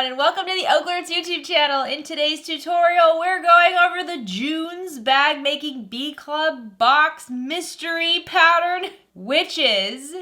everyone, and welcome to the OklaRoots YouTube channel. In today's tutorial, we're going over the June's Bag Making Bee Club Box Mystery pattern, which is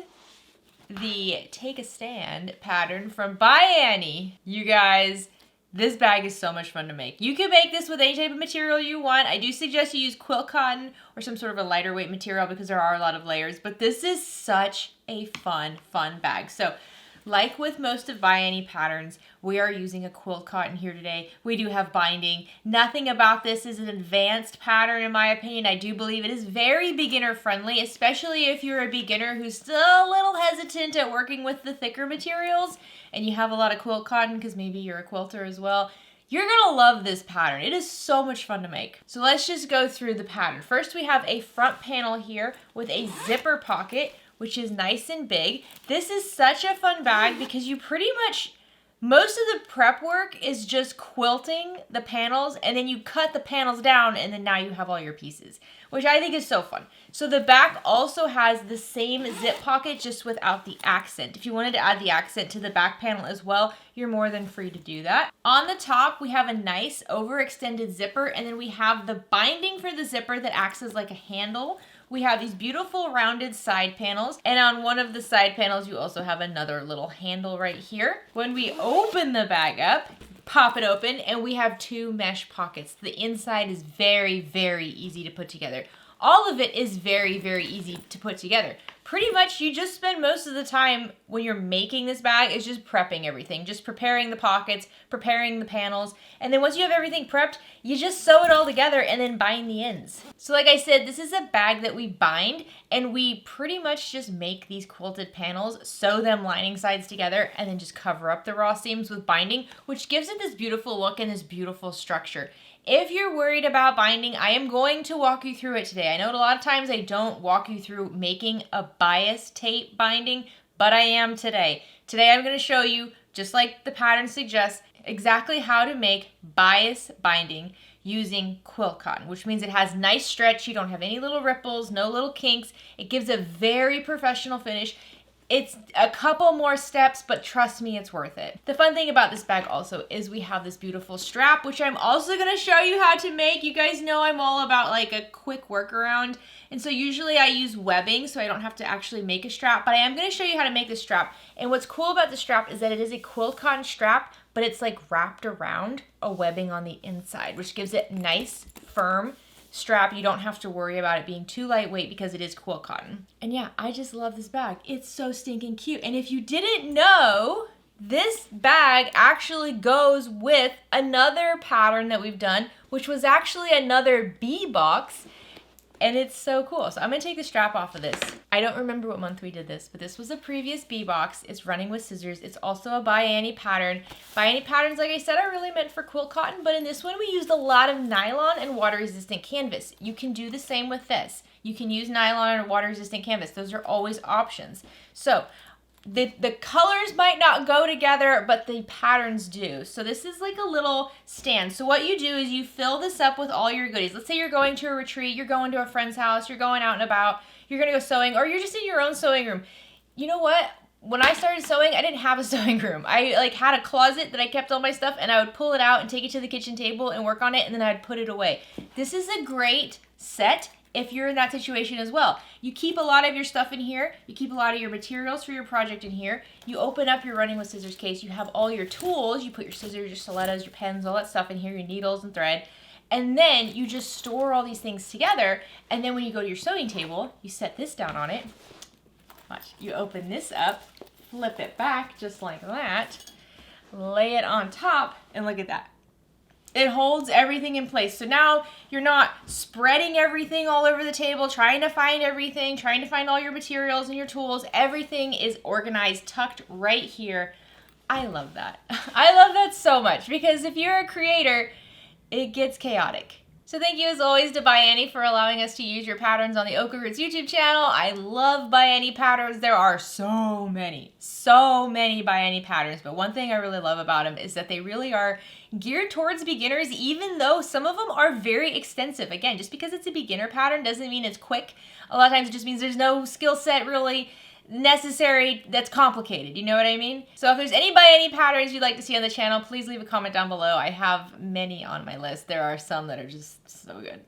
the Take a Stand pattern from By Annie. You guys, this bag is so much fun to make. You can make this with any type of material you want. I do suggest you use quilt cotton or some sort of a lighter weight material because there are a lot of layers, but this is such a fun bag. So, like with most of By Annie patterns, we are using a quilt cotton here today. We do have binding. Nothing about this is an advanced pattern in my opinion. I do believe it is very beginner friendly, especially if you're a beginner who's still a little hesitant at working with the thicker materials and you have a lot of quilt cotton because maybe you're a quilter as well. You're gonna love this pattern. It is so much fun to make. So let's just go through the pattern. First we have a front panel here with a zipper pocket, which is nice and big. This is such a fun bag because you pretty much, most of the prep work is just quilting the panels and then you cut the panels down and then now you have all your pieces, which I think is so fun. So the back also has the same zip pocket just without the accent. If you wanted to add the accent to the back panel as well, you're more than free to do that. On the top, we have a nice overextended zipper and then we have the binding for the zipper that acts as like a handle. We have these beautiful rounded side panels, and on one of the side panels, you also have another little handle right here. When we open the bag up, pop it open, and we have two mesh pockets. The inside is very, very easy to put together. All of it is very, very easy to put together. Pretty much, you just spend most of the time when you're making this bag is just prepping everything, just preparing the pockets, preparing the panels, and then once you have everything prepped, you just sew it all together and then bind the ends. So like I said, this is a bag that we bind, and we pretty much just make these quilted panels, sew them lining sides together, and then just cover up the raw seams with binding, which gives it this beautiful look and this beautiful structure. If you're worried about binding, I am going to walk you through it today. I know a lot of times I don't walk you through making a bias tape binding, but I am today. Today I'm going to show you, just like the pattern suggests, exactly how to make bias binding using quilt cotton, which means it has nice stretch. You don't have any little ripples, no little kinks. It gives a very professional finish. It's a couple more steps, but trust me, it's worth it. The fun thing about this bag also is we have this beautiful strap, which I'm also gonna show you how to make. You guys know I'm all about like a quick workaround. And so usually I use webbing so I don't have to actually make a strap, but I am gonna show you how to make the strap. And what's cool about the strap is that it is a quilt cotton strap, but it's like wrapped around a webbing on the inside, which gives it nice, firm strap. You don't have to worry about it being too lightweight because it is quilt cotton. And yeah, I just love this bag. It's so stinking cute. And if you didn't know, this bag actually goes with another pattern that we've done, which was actually another bee box. And it's so cool. So I'm gonna take the strap off of this. I don't remember what month we did this, but this was a previous bee box. It's running with scissors. It's also a By Annie pattern. By Annie patterns, like I said, are really meant for quilt cotton, but in this one we used a lot of nylon and water resistant canvas. You can do the same with this. You can use nylon or water resistant canvas. Those are always options. So the colors might not go together, but the patterns do. So this is like a little stand. So what you do is you fill this up with all your goodies. Let's say you're going to a retreat, you're going to a friend's house, you're going out and about, you're gonna go sewing, or you're just in your own sewing room. You know what? When I started sewing, I didn't have a sewing room. I like had a closet that I kept all my stuff, and I would pull it out and take it to the kitchen table and work on it, and then I'd put it away. This is a great set if you're in that situation as well. You keep a lot of your stuff in here, you keep a lot of your materials for your project in here, you open up your running with scissors case, you have all your tools, you put your scissors, your stilettos, your pens, all that stuff in here, your needles and thread, and then you just store all these things together, and then when you go to your sewing table, you set this down on it. Watch, you open this up, flip it back just like that, lay it on top, and look at that. It holds everything in place. So now you're not spreading everything all over the table, trying to find everything, trying to find all your materials and your tools. Everything is organized, tucked right here. I love that. I love that so much because if you're a creator, it gets chaotic. So thank you as always to By Annie for allowing us to use your patterns on the OklaRoots YouTube channel. I love By Annie patterns. There are so many By Annie patterns, but one thing I really love about them is that they really are geared towards beginners, even though some of them are very extensive. Again, just because it's a beginner pattern doesn't mean it's quick. A lot of times it just means there's no skill set really necessary, that's complicated, you know what I mean? So if there's any patterns you'd like to see on the channel, please leave a comment down below. I have many on my list. There are some that are just so good.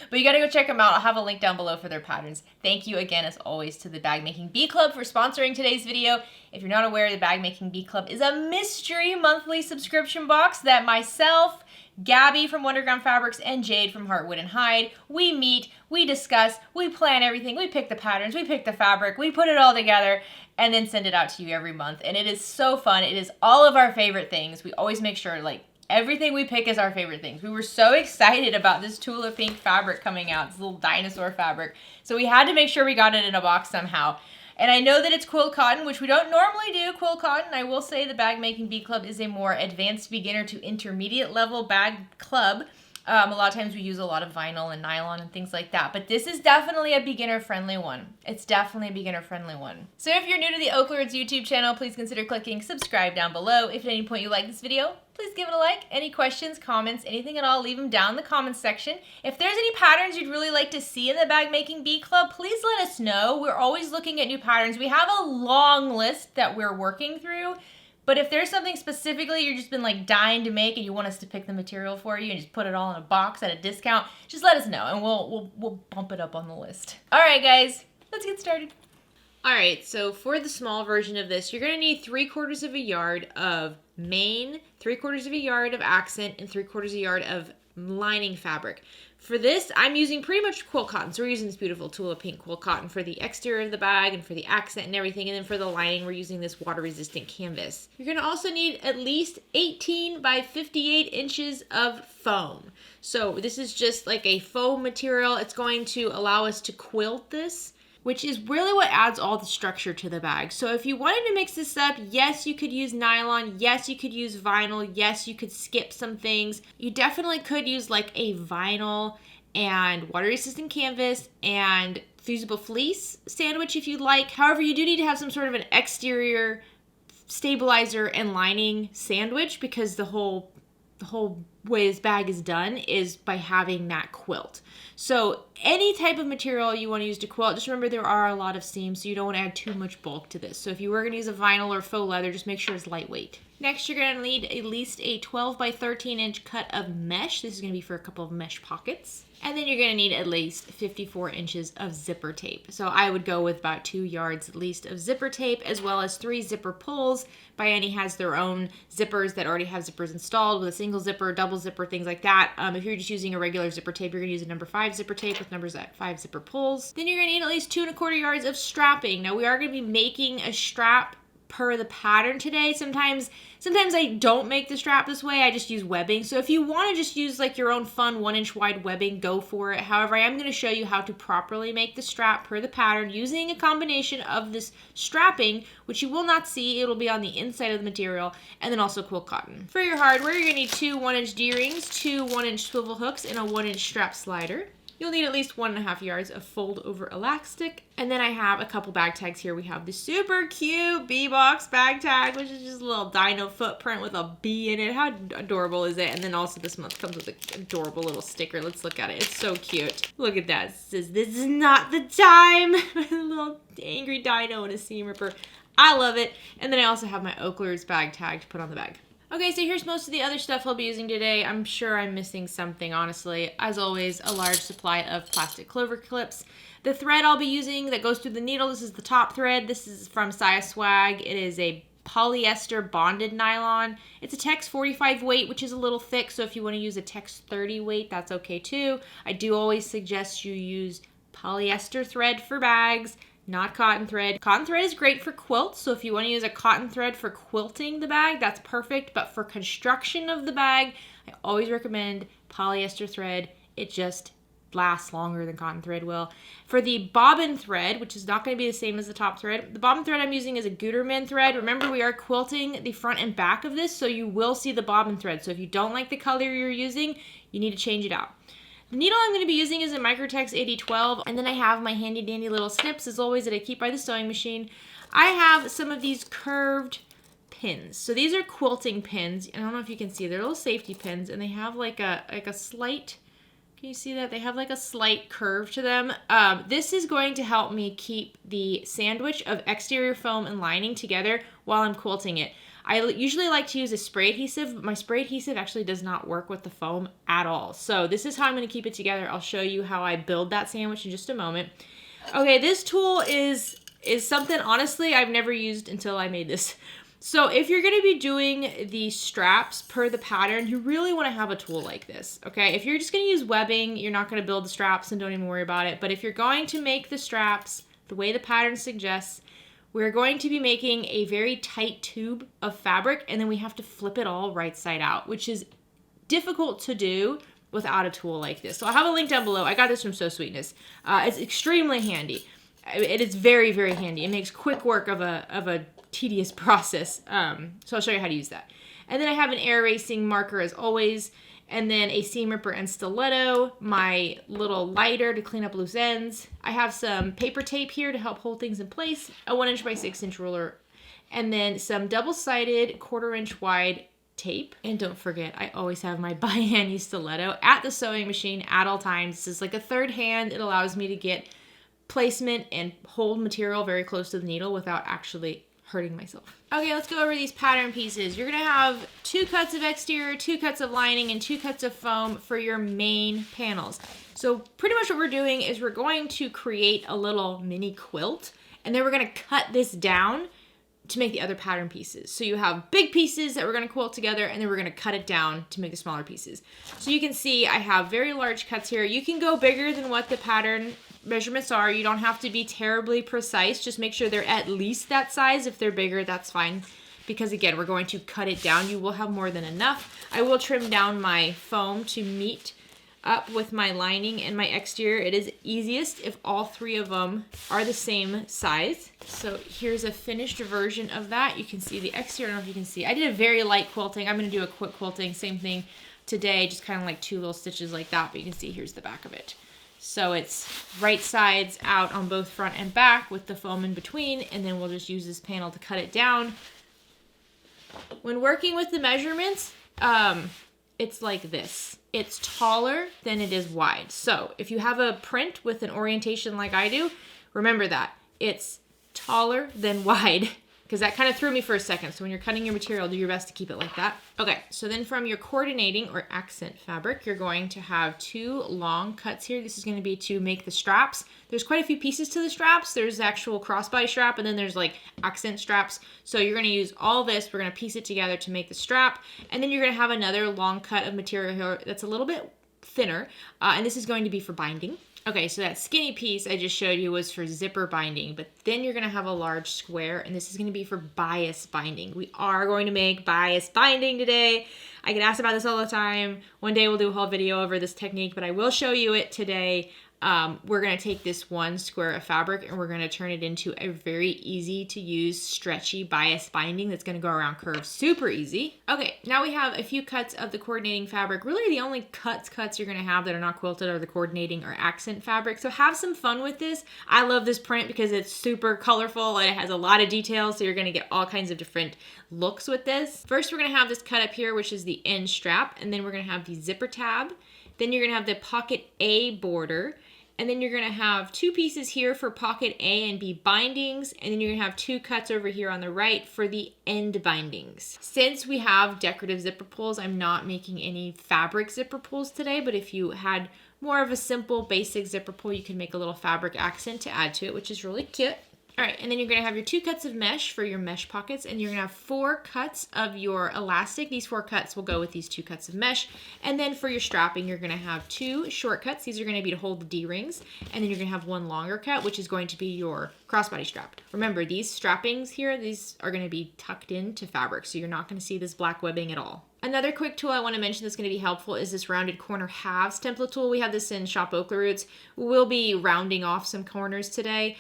But you gotta go check them out. I'll have a link down below for their patterns. Thank you again, as always, to the Bag Making Bee Club for sponsoring today's video. If you're not aware, the Bag Making Bee Club is a mystery monthly subscription box that myself, Gabby from Wonderground Fabrics, and Jade from Heartwood and Hide, we meet, we discuss, we plan everything, we pick the patterns, we pick the fabric, we put it all together, and then send it out to you every month. And it is so fun. It is all of our favorite things. We always make sure, like, everything we pick is our favorite things. We were so excited about this Tulip Pink fabric coming out, this little dinosaur fabric. So we had to make sure we got it in a box somehow. And I know that it's quilt cotton, which we don't normally do, quilt cotton. I will say the Bag Making Bee Club is a more advanced beginner to intermediate level bag club. A lot of times we use a lot of vinyl and nylon and things like that, but this is definitely a beginner-friendly one. It's definitely a beginner-friendly one. So if you're new to the OklaRoots YouTube channel, please consider clicking subscribe down below. If at any point you like this video, please give it a like. Any questions, comments, anything at all, leave them down in the comments section. If there's any patterns you'd really like to see in the Bag Making Bee Club, please let us know. We're always looking at new patterns. We have a long list that we're working through. But if there's something specifically you've just been like dying to make and you want us to pick the material for you and just put it all in a box at a discount, just let us know and we'll bump it up on the list. All right, guys, let's get started. All right, so for the small version of this, you're gonna need 3/4 of a yard of main, 3/4 of a yard of accent, and 3/4 of a yard of lining fabric. For this, I'm using pretty much quilt cotton. So we're using this beautiful Tulip Pink quilt cotton for the exterior of the bag and for the accent and everything. And then for the lining, we're using this water-resistant canvas. You're gonna also need at least 18 by 58 inches of foam. So this is just like a foam material. It's going to allow us to quilt this, which is really what adds all the structure to the bag. So if you wanted to mix this up, yes, you could use nylon, yes, you could use vinyl, yes, you could skip some things. You definitely could use like a vinyl and water-resistant canvas and fusible fleece sandwich if you'd like. However, you do need to have some sort of an exterior stabilizer and lining sandwich because the whole way this bag is done is by having that quilt. So any type of material you want to use to quilt, just remember there are a lot of seams, so you don't want to add too much bulk to this. So if you were going to use a vinyl or faux leather, just make sure it's lightweight. Next, you're going to need at least a 12 by 13 inch cut of mesh. This is going to be for a couple of mesh pockets. And then you're going to need at least 54 inches of zipper tape. So I would go with about 2 yards at least of zipper tape, as well as 3 zipper pulls. Bianni has their own zippers that already have zippers installed with a single zipper, double zipper, things like that. If you're just using a regular zipper tape, you're going to use a number 5 zipper tape with numbers at 5 zipper pulls. Then you're going to need at least 2 1/4 yards of strapping. Now we are going to be making a strap per the pattern today. Sometimes I don't make the strap this way. I just use webbing. So if you want to just use like your own fun 1-inch wide webbing, go for it. However, I am going to show you how to properly make the strap per the pattern using a combination of this strapping, which you will not see. It'll be on the inside of the material, and then also quilt cotton. For your hardware, you're going to need 2 1-inch D-rings, 2 1-inch swivel hooks, and a 1-inch strap slider. You'll need at least 1.5 yards of fold over elastic. And then I have a couple bag tags here. We have the super cute bee box bag tag, which is just a little dino footprint with a bee in it. How adorable is it? And then also this month comes with an adorable little sticker. Let's look at it. It's so cute. Look at that. It says, "This is not the time." A little angry dino and a seam ripper. I love it. And then I also have my OklaRoots bag tag to put on the bag. Okay, so here's most of the other stuff I'll be using today. I'm sure I'm missing something, honestly. As always, a large supply of plastic clover clips. The thread I'll be using that goes through the needle, this is the top thread. This is from Saya Swag. It is a polyester bonded nylon. It's a Tex 45 weight, which is a little thick, so if you want to use a Tex 30 weight, that's okay too. I do always suggest you use polyester thread for bags, not cotton thread. Cotton thread is great for quilts, so if you want to use a cotton thread for quilting the bag, that's perfect. But for construction of the bag, I always recommend polyester thread. It just lasts longer than cotton thread will. For the bobbin thread, which is not going to be the same as the top thread, the bobbin thread I'm using is a Gutermann thread. Remember, we are quilting the front and back of this, so you will see the bobbin thread. So if you don't like the color you're using, you need to change it out. The needle I'm going to be using is a Microtex 8012, and then I have my handy dandy little snips, as always, that I keep by the sewing machine. I have some of these curved pins. So these are quilting pins. I don't know if you can see, they're little safety pins, and they have like a slight, Can you see that? They have like a slight curve to them. This is going to help me keep the sandwich of exterior foam and lining together while I'm quilting it. I usually like to use a spray adhesive, but my spray adhesive actually does not work with the foam at all. So this is how I'm going to keep it together. I'll show you how I build that sandwich in just a moment. Okay, this tool is something, honestly, I've never used until I made this. So if you're going to be doing the straps per the pattern, you really want to have a tool like this, okay? If you're just going to use webbing, you're not going to build the straps and don't even worry about it. But if you're going to make the straps the way the pattern suggests, we're going to be making a very tight tube of fabric, and then we have to flip it all right side out, which is difficult to do without a tool like this. So I'll have a link down below. I got this from So Sweetness. It's extremely handy. It is very, very handy. It makes quick work of a tedious process. So I'll show you how to use that. And then I have an air erasing marker as always, and then a seam ripper and stiletto, my little lighter to clean up loose ends. I have some paper tape here to help hold things in place, a 1 inch by 6 inch ruler, and then some double-sided 1/4 inch wide tape. And don't forget, I always have my by hand use stiletto at the sewing machine at all times. This is like a third hand. It allows me to get placement and hold material very close to the needle without actually hurting myself. Okay, let's go over these pattern pieces. You're gonna have 2 cuts of exterior, 2 cuts of lining, and 2 cuts of foam for your main panels. So pretty much what we're doing is we're going to create a little mini quilt, and then we're gonna cut this down to make the other pattern pieces. So you have big pieces that we're gonna quilt together, and then we're gonna cut it down to make the smaller pieces. So you can see I have very large cuts here. You can go bigger than what the pattern measurements are. You don't have to be terribly precise. Just make sure they're at least that size. If they're bigger, that's fine. Because again, we're going to cut it down. You will have more than enough. I will trim down my foam to meet up with my lining and my exterior. It is easiest if all 3 of them are the same size. So here's a finished version of that. You can see the exterior. I don't know if you can see. I did a very light quilting. I'm going to do a quick quilting. Same thing today. Just kind of like 2 little stitches like that. But you can see here's the back of it. So it's right sides out on both front and back with the foam in between, and then we'll just use this panel to cut it down. When working with the measurements, it's like this. It's taller than it is wide. So if you have a print with an orientation like I do, remember that. It's taller than wide, because that kind of threw me for a second. So when you're cutting your material, do your best to keep it like that. Okay, so then from your coordinating or accent fabric, you're going to have 2 long cuts here. This is going to be to make the straps. There's quite a few pieces to the straps. There's the actual crossbody strap, and then there's like accent straps. So you're going to use all this. We're going to piece it together to make the strap. And then you're going to have another long cut of material here that's a little bit thinner. And this is going to be for binding. Okay, so that skinny piece I just showed you was for zipper binding, but then you're gonna have a large square, and this is gonna be for bias binding. We are going to make bias binding today. I get asked about this all the time. One day we'll do a whole video over this technique, but I will show you it today. We're gonna take this 1 square of fabric and we're gonna turn it into a very easy to use stretchy bias binding that's gonna go around curves super easy. Okay, now we have a few cuts of the coordinating fabric. Really the only cuts you're gonna have that are not quilted are the coordinating or accent fabric. So have some fun with this. I love this print because it's super colorful and it has a lot of details, so you're gonna get all kinds of different looks with this. First we're gonna have this cut up here, which is the end strap, and then we're gonna have the zipper tab. Then you're gonna have the pocket A border. And then you're going to have 2 pieces here for pocket A and B bindings, and then you're going to have 2 cuts over here on the right for the end bindings. Since we have decorative zipper pulls, I'm not making any fabric zipper pulls today, but if you had more of a simple basic zipper pull, you can make a little fabric accent to add to it, which is really cute. All right, and then you're gonna have your 2 cuts of mesh for your mesh pockets, and you're gonna have 4 cuts of your elastic. These 4 cuts will go with these 2 cuts of mesh. And then for your strapping, you're gonna have 2 short cuts. These are gonna be to hold the D-rings. And then you're gonna have 1 longer cut, which is going to be your crossbody strap. Remember, these strappings here, these are gonna be tucked into fabric, so you're not gonna see this black webbing at all. Another quick tool I want to mention that's going to be helpful is this rounded corner halves template tool. We have this in Shop OklaRoots. We'll be rounding off some corners today.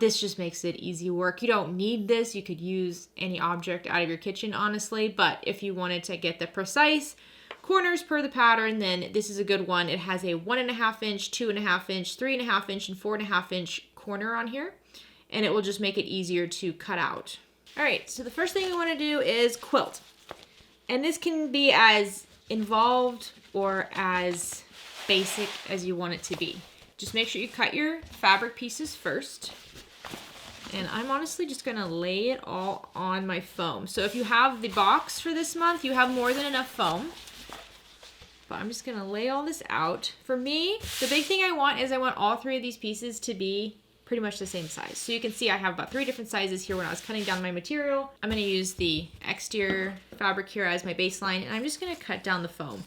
This just makes it easy work. You don't need this. You could use any object out of your kitchen, honestly. But if you wanted to get the precise corners per the pattern, then this is a good one. It has a 1.5 inch, 2.5 inch, 3.5 inch, and 4.5 inch corner on here. And it will just make it easier to cut out. All right, so the first thing we want to do is quilt. And this can be as involved or as basic as you want it to be. Just make sure you cut your fabric pieces first. And I'm honestly just gonna lay it all on my foam. So if you have the box for this month, you have more than enough foam. But I'm just gonna lay all this out. For me, the big thing I want is I want all three of these pieces to be pretty much the same size. So you can see I have about 3 different sizes here when I was cutting down my material. I'm gonna use the exterior fabric here as my baseline, and I'm just gonna cut down the foam.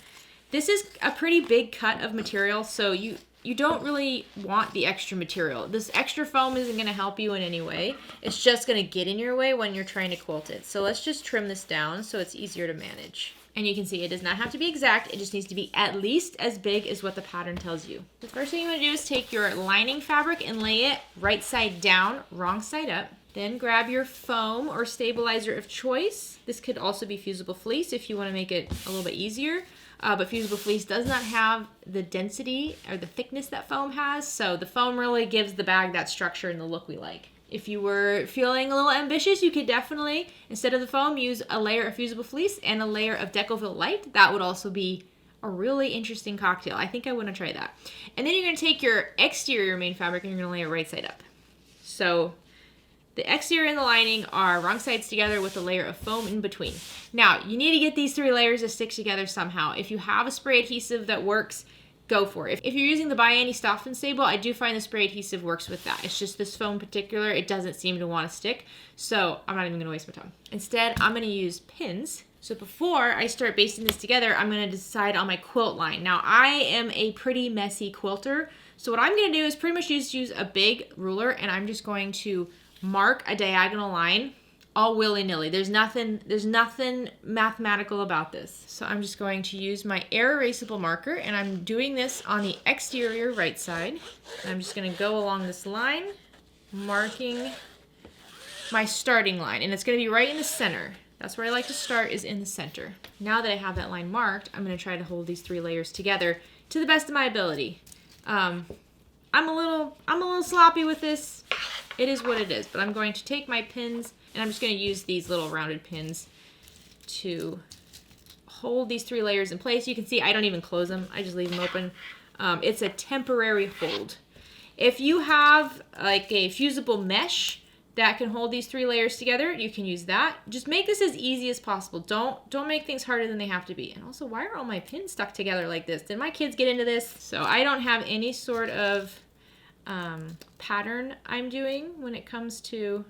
This is a pretty big cut of material, so you don't really want the extra material. This extra foam isn't gonna help you in any way. It's just gonna get in your way when you're trying to quilt it. So let's just trim this down so it's easier to manage. And you can see it does not have to be exact. It just needs to be at least as big as what the pattern tells you. The first thing you wanna do is take your lining fabric and lay it right side down, wrong side up. Then grab your foam or stabilizer of choice. This could also be fusible fleece if you wanna make it a little bit easier. But fusible fleece does not have the density or the thickness that foam has, so the foam really gives the bag that structure and the look we like. If you were feeling a little ambitious, you could definitely, instead of the foam, use a layer of fusible fleece and a layer of Decovil Light. That would also be a really interesting cocktail. I think I want to try that. And then you're going to take your exterior main fabric and you're going to lay it right side up. So the exterior and the lining are wrong sides together with a layer of foam in between. Now, you need to get these 3 layers to stick together somehow. If you have a spray adhesive that works, go for it. If you're using the By Any Soft and Stable, I do find the spray adhesive works with that. It's just this foam in particular, it doesn't seem to want to stick, so I'm not even going to waste my time. Instead, I'm going to use pins. So before I start basting this together, I'm going to decide on my quilt line. Now, I am a pretty messy quilter, so what I'm going to do is pretty much use a big ruler, and I'm just going to mark a diagonal line all willy-nilly. There's nothing mathematical about this. So I'm just going to use my air erasable marker, and I'm doing this on the exterior right side. And I'm just going to go along this line, marking my starting line, and it's going to be right in the center. That's where I like to start, is in the center. Now that I have that line marked, I'm going to try to hold these 3 layers together to the best of my ability. I'm a little sloppy with this. It is what it is, but I'm going to take my pins and I'm just going to use these little rounded pins to hold these 3 layers in place. You can see I don't even close them. I just leave them open. It's a temporary hold. If you have like a fusible mesh that can hold these 3 layers together, you can use that. Just make this as easy as possible. Don't make things harder than they have to be. And also, why are all my pins stuck together like this? Did my kids get into this? So I don't have any sort of pattern I'm doing when it comes to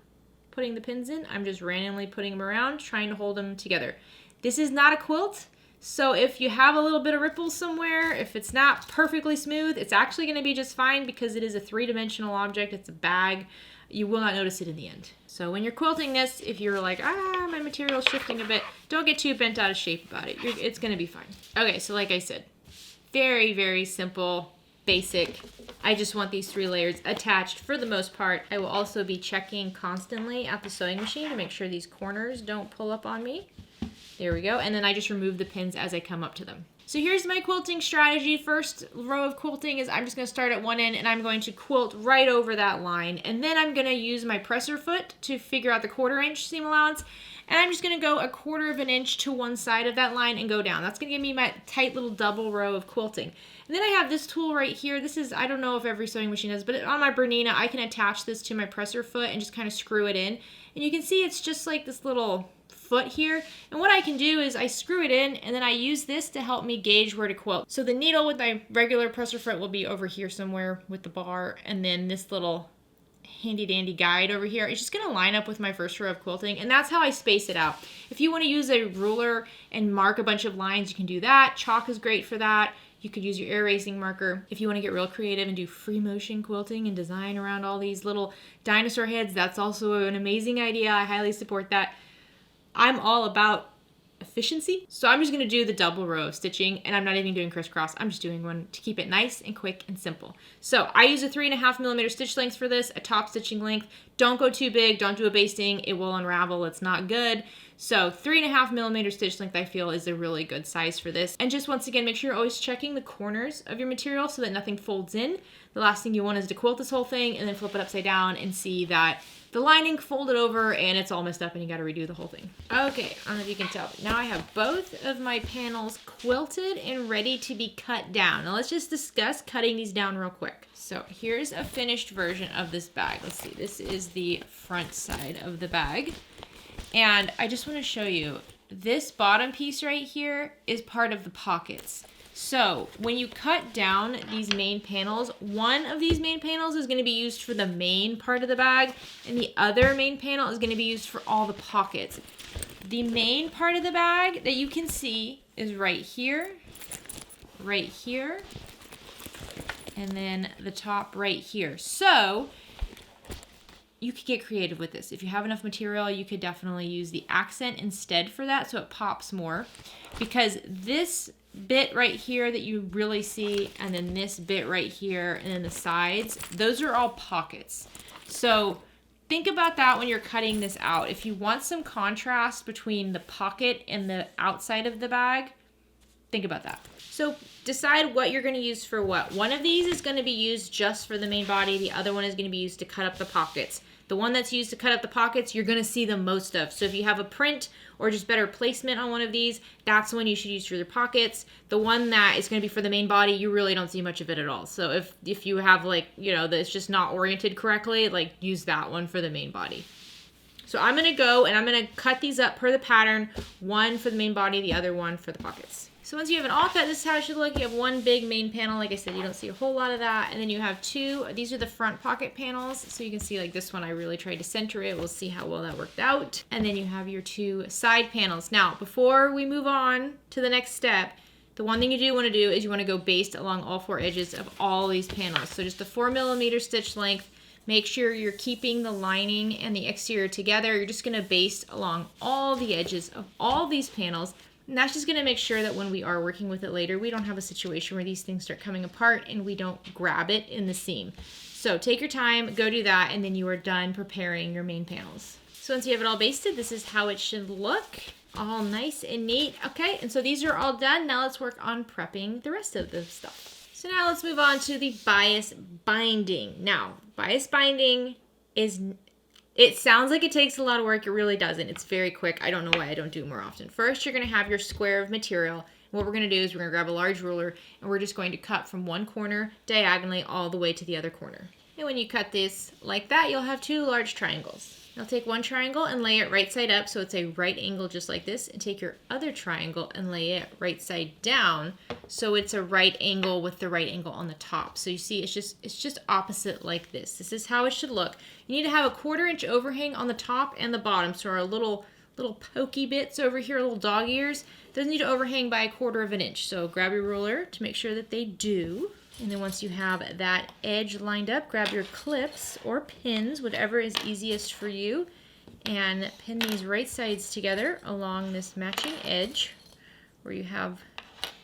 putting the pins in. I'm just randomly putting them around, trying to hold them together. This is not a quilt, so if you have a little bit of ripples somewhere, if it's not perfectly smooth, it's actually going to be just fine because it is a 3-dimensional object. It's a bag. You will not notice it in the end. So when you're quilting this, if you're like, my material's shifting a bit, don't get too bent out of shape about it. It's going to be fine. Okay, so like I said, very, very simple, basic. I just want these 3 layers attached for the most part. I will also be checking constantly at the sewing machine to make sure these corners don't pull up on me. There we go. And then I just remove the pins as I come up to them. So here's my quilting strategy. First row of quilting is I'm just going to start at one end and I'm going to quilt right over that line. And then I'm going to use my presser foot to figure out the 1/4 inch seam allowance. And I'm just going to go 1/4 of an inch to one side of that line and go down. That's going to give me my tight little double row of quilting. And then I have this tool right here. This is, I don't know if every sewing machine does, but on my Bernina, I can attach this to my presser foot and just kind of screw it in. And you can see it's just like this little foot here. And what I can do is I screw it in and then I use this to help me gauge where to quilt. So the needle with my regular presser foot will be over here somewhere with the bar, and then this little handy dandy guide over here, it's just going to line up with my first row of quilting, and that's how I space it out. If you want to use a ruler and mark a bunch of lines, you can do that. Chalk is great for that. You could use your air erasing marker. If you want to get real creative and do free motion quilting and design around all these little dinosaur heads, that's also an amazing idea. I highly support that. I'm all about efficiency, so I'm just going to do the double row of stitching, and I'm not even doing crisscross. I'm just doing one to keep it nice and quick and simple. So I use a 3.5mm stitch length for this, a top stitching length. Don't go too big, don't do a basting, it will unravel, it's not good. So 3.5mm stitch length I feel is a really good size for this. And just once again, make sure you're always checking the corners of your material so that nothing folds in. The last thing you want is to quilt this whole thing and then flip it upside down and see that the lining folded over and it's all messed up and you gotta redo the whole thing. Okay, I don't know if you can tell, but now I have both of my panels quilted and ready to be cut down. Now let's just discuss cutting these down real quick. So here's a finished version of this bag. Let's see, this is the front side of the bag. And I just wanna show you, this bottom piece right here is part of the pockets. So when you cut down these main panels, one of these main panels is going to be used for the main part of the bag, and the other main panel is going to be used for all the pockets. The main part of the bag that you can see is right here, and then the top right here. So you could get creative with this. If you have enough material, you could definitely use the accent instead for that so it pops more. Because this bit right here that you really see, and then this bit right here, and then the sides, those are all pockets. So think about that when you're cutting this out. If you want some contrast between the pocket and the outside of the bag, think about that. So decide what you're going to use for what. One of these is going to be used just for the main body. The other one is going to be used to cut up the pockets. The one that's used to cut up the pockets, you're going to see the most of. So if you have a print or just better placement on one of these, that's the one you should use for your pockets. The one that is going to be for the main body, you really don't see much of it at all. So if you have like, you know, that's just not oriented correctly, like use that one for the main body. So I'm going to go and I'm going to cut these up per the pattern, one for the main body, the other one for the pockets. So once you have it all cut, this is how it should look. You have one big main panel. Like I said, you don't see a whole lot of that. And then you have two. These are the front pocket panels. So you can see like this one, I really tried to center it. We'll see how well that worked out. And then you have your two side panels. Now, before we move on to the next step, the one thing you do want to do is you want to go based along all four edges of all these panels. So just a 4mm stitch length. Make sure you're keeping the lining and the exterior together. You're just going to baste along all the edges of all these panels. And that's just going to make sure that when we are working with it later, we don't have a situation where these things start coming apart and we don't grab it in the seam. So take your time, go do that, and then you are done preparing your main panels. So once you have it all basted, this is how it should look. All nice and neat. Okay, and so these are all done. Now let's work on prepping the rest of the stuff. So now let's move on to the bias binding. Now, bias binding is... It sounds like it takes a lot of work. It really doesn't. It's very quick. I don't know why I don't do it more often. First, you're going to have your square of material. And what we're going to do is we're going to grab a large ruler and we're just going to cut from one corner diagonally all the way to the other corner. And when you cut this like that, you'll have two large triangles. Now take one triangle and lay it right side up so it's a right angle just like this, and take your other triangle and lay it right side down so it's a right angle with the right angle on the top. So you see it's just opposite like this. This is how it should look. You need to have a 1/4 inch overhang on the top and the bottom. So our little pokey bits over here, little dog ears, those need to overhang by 1/4 of an inch. So grab your ruler to make sure that they do. And then once you have that edge lined up, grab your clips or pins, whatever is easiest for you, and pin these right sides together along this matching edge where you have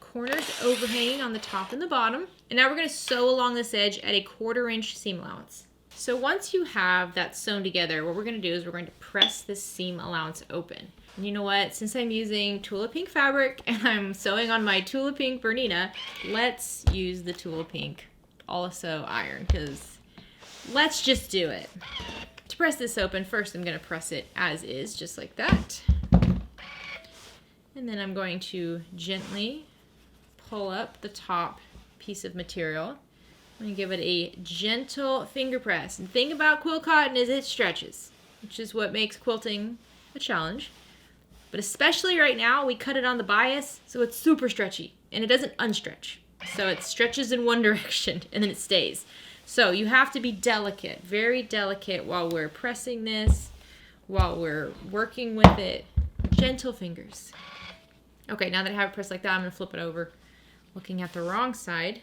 corners overhanging on the top and the bottom. And now we're going to sew along this edge at a 1/4 inch seam allowance. So once you have that sewn together, what we're going to do is we're going to press this seam allowance open. And you know what? Since I'm using Tula Pink fabric and I'm sewing on my Tula Pink Bernina, let's use the Tula Pink also iron, because let's just do it. To press this open, first I'm going to press it as is, just like that. And then I'm going to gently pull up the top piece of material. I'm going to give it a gentle finger press. And the thing about quilt cotton is it stretches, which is what makes quilting a challenge. But especially right now, we cut it on the bias, so it's super stretchy, and it doesn't unstretch. So it stretches in one direction, and then it stays. So you have to be delicate, very delicate while we're pressing this, while we're working with it. Gentle fingers. Okay, now that I have it pressed like that, I'm going to flip it over, looking at the wrong side.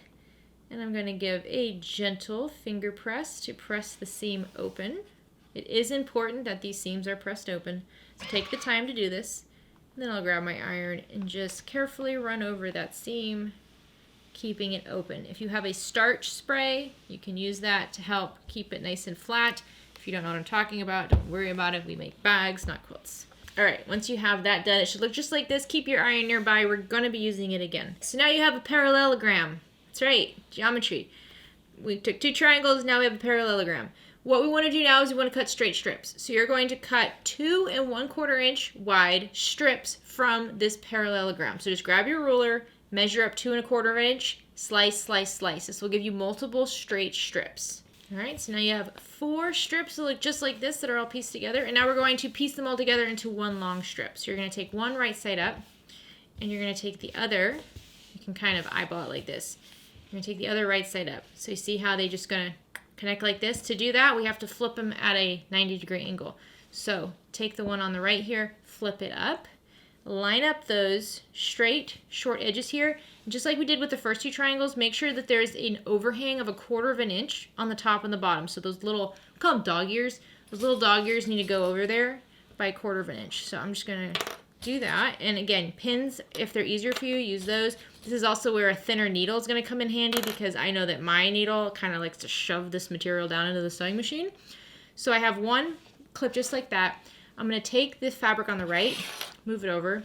And I'm going to give a gentle finger press to press the seam open. It is important that these seams are pressed open. So take the time to do this. And then I'll grab my iron and just carefully run over that seam, keeping it open. If you have a starch spray, you can use that to help keep it nice and flat. If you don't know what I'm talking about, don't worry about it. We make bags, not quilts. All right, once you have that done, it should look just like this. Keep your iron nearby. We're going to be using it again. So now you have a parallelogram. That's right, geometry. We took two triangles, now we have a parallelogram. What we want to do now is we want to cut straight strips. So you're going to cut 2 1/4 inch wide strips from this parallelogram. So just grab your ruler, measure up 2 1/4 inch, slice, slice, slice. This will give you multiple straight strips. All right, so now you have 4 strips that look just like this that are all pieced together. And now we're going to piece them all together into one long strip. So you're going to take one right side up, and you're going to take the other. You can kind of eyeball it like this. You're going to take the other right side up. So you see how they just going to connect like this? To do that, we have to flip them at a 90-degree angle. So take the one on the right here, flip it up, line up those straight, short edges here. And just like we did with the first 2 triangles, make sure that there's an overhang of 1/4 inch on the top and the bottom. So those little, we call them dog ears. Those little dog ears need to go over there by 1/4 inch. So I'm just going to do that. And again, pins, if they're easier for you, use those. This is also where a thinner needle is going to come in handy, because I know that my needle kind of likes to shove this material down into the sewing machine. So I have one clip just like that. I'm going to take this fabric on the right, move it over,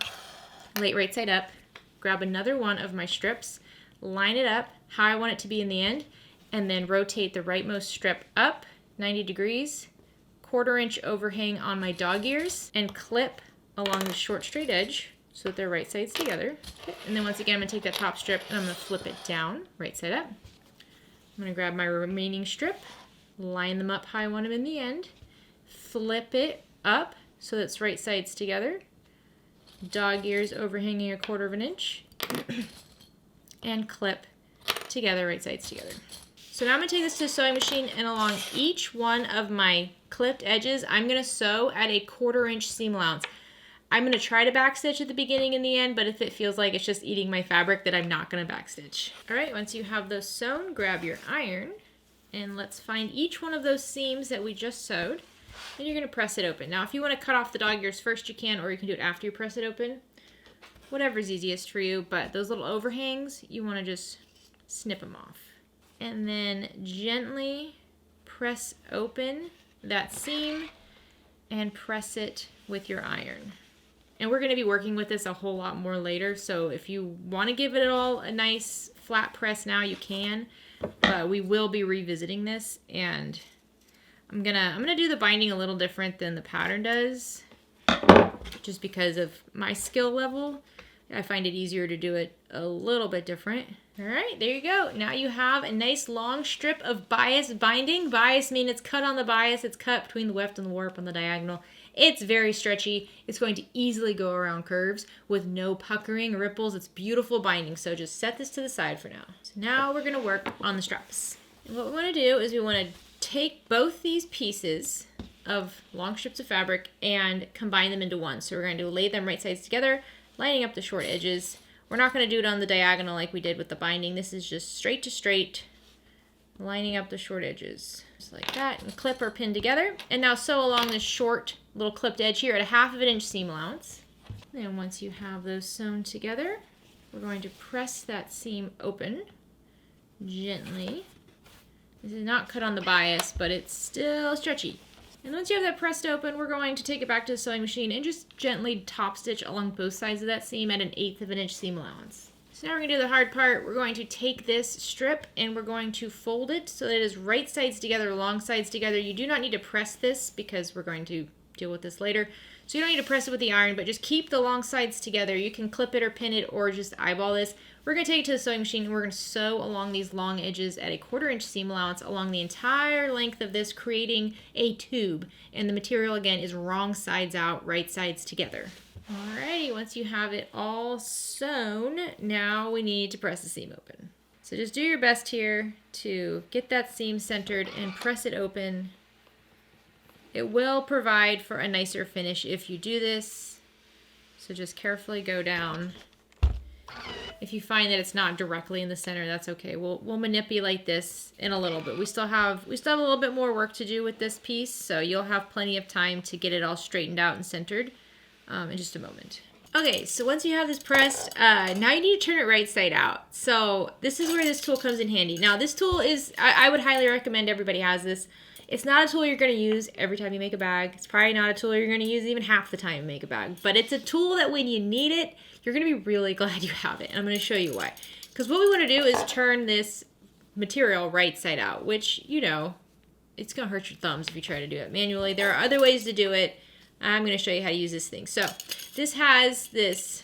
lay it right side up, grab another one of my strips, line it up how I want it to be in the end, and then rotate the rightmost strip up 90 degrees, 1/4 inch overhang on my dog ears, and clip along the short straight edge so that they're right sides together. Okay. And then once again, I'm going to take that top strip and I'm going to flip it down, right side up. I'm going to grab my remaining strip, line them up how I want them in the end, flip it up so that it's right sides together, dog ears overhanging 1/4 inch, and clip together, right sides together. So now I'm going to take this to the sewing machine, and along each one of my clipped edges, I'm going to sew at a 1/4 inch seam allowance. I'm going to try to backstitch at the beginning and the end, but if it feels like it's just eating my fabric, then I'm not going to backstitch. All right, once you have those sewn, grab your iron, and let's find each one of those seams that we just sewed, and you're going to press it open. Now, if you want to cut off the dog ears first, you can, or you can do it after you press it open. Whatever's easiest for you, but those little overhangs, you want to just snip them off. And then gently press open that seam and press it with your iron. And we're going to be working with this a whole lot more later, so if you want to give it all a nice flat press now, you can. But we will be revisiting this, and I'm gonna do the binding a little different than the pattern does, just because of my skill level. I find it easier to do it a little bit different. All right, there you go. Now you have a nice long strip of bias binding. Bias means it's cut on the bias. It's cut between the weft and the warp on the diagonal. It's very stretchy. It's going to easily go around curves with no puckering or ripples. It's beautiful binding. So just set this to the side for now. So now we're going to work on the straps. And what we want to do is we want to take both these pieces of long strips of fabric and combine them into one. So we're going to lay them right sides together, lining up the short edges. We're not going to do it on the diagonal like we did with the binding. This is just straight to straight, lining up the short edges. Just like that, and clip or pin together. And now sew along this short little clipped edge here at a 1/2 inch seam allowance. And once you have those sewn together, we're going to press that seam open gently. This is not cut on the bias, but it's still stretchy. And once you have that pressed open, we're going to take it back to the sewing machine and just gently top stitch along both sides of that seam at an 1/8 inch seam allowance. So now we're going to do the hard part. We're going to take this strip and we're going to fold it so that it is right sides together, long sides together. You do not need to press this because we're going to deal with this later. So you don't need to press it with the iron, but just keep the long sides together. You can clip it or pin it or just eyeball this. We're going to take it to the sewing machine and we're going to sew along these long edges at a 1/4 inch seam allowance along the entire length of this, creating a tube. And the material again is wrong sides out, right sides together. Alrighty, once you have it all sewn, now we need to press the seam open. So just do your best here to get that seam centered and press it open. It will provide for a nicer finish if you do this. So just carefully go down. If you find that it's not directly in the center, that's okay. We'll manipulate this in a little bit. We still have a little bit more work to do with this piece, so you'll have plenty of time to get it all straightened out and centered in just a moment. Okay, so once you have this pressed, now you need to turn it right side out. So this is where this tool comes in handy. Now this tool is, I would highly recommend everybody has this. It's not a tool you're going to use every time you make a bag. It's probably not a tool you're going to use even half the time you make a bag. But it's a tool that when you need it, you're going to be really glad you have it. And I'm going to show you why. Because what we want to do is turn this material right side out, which, you know, it's going to hurt your thumbs if you try to do it manually. There are other ways to do it. I'm going to show you how to use this thing. So this has this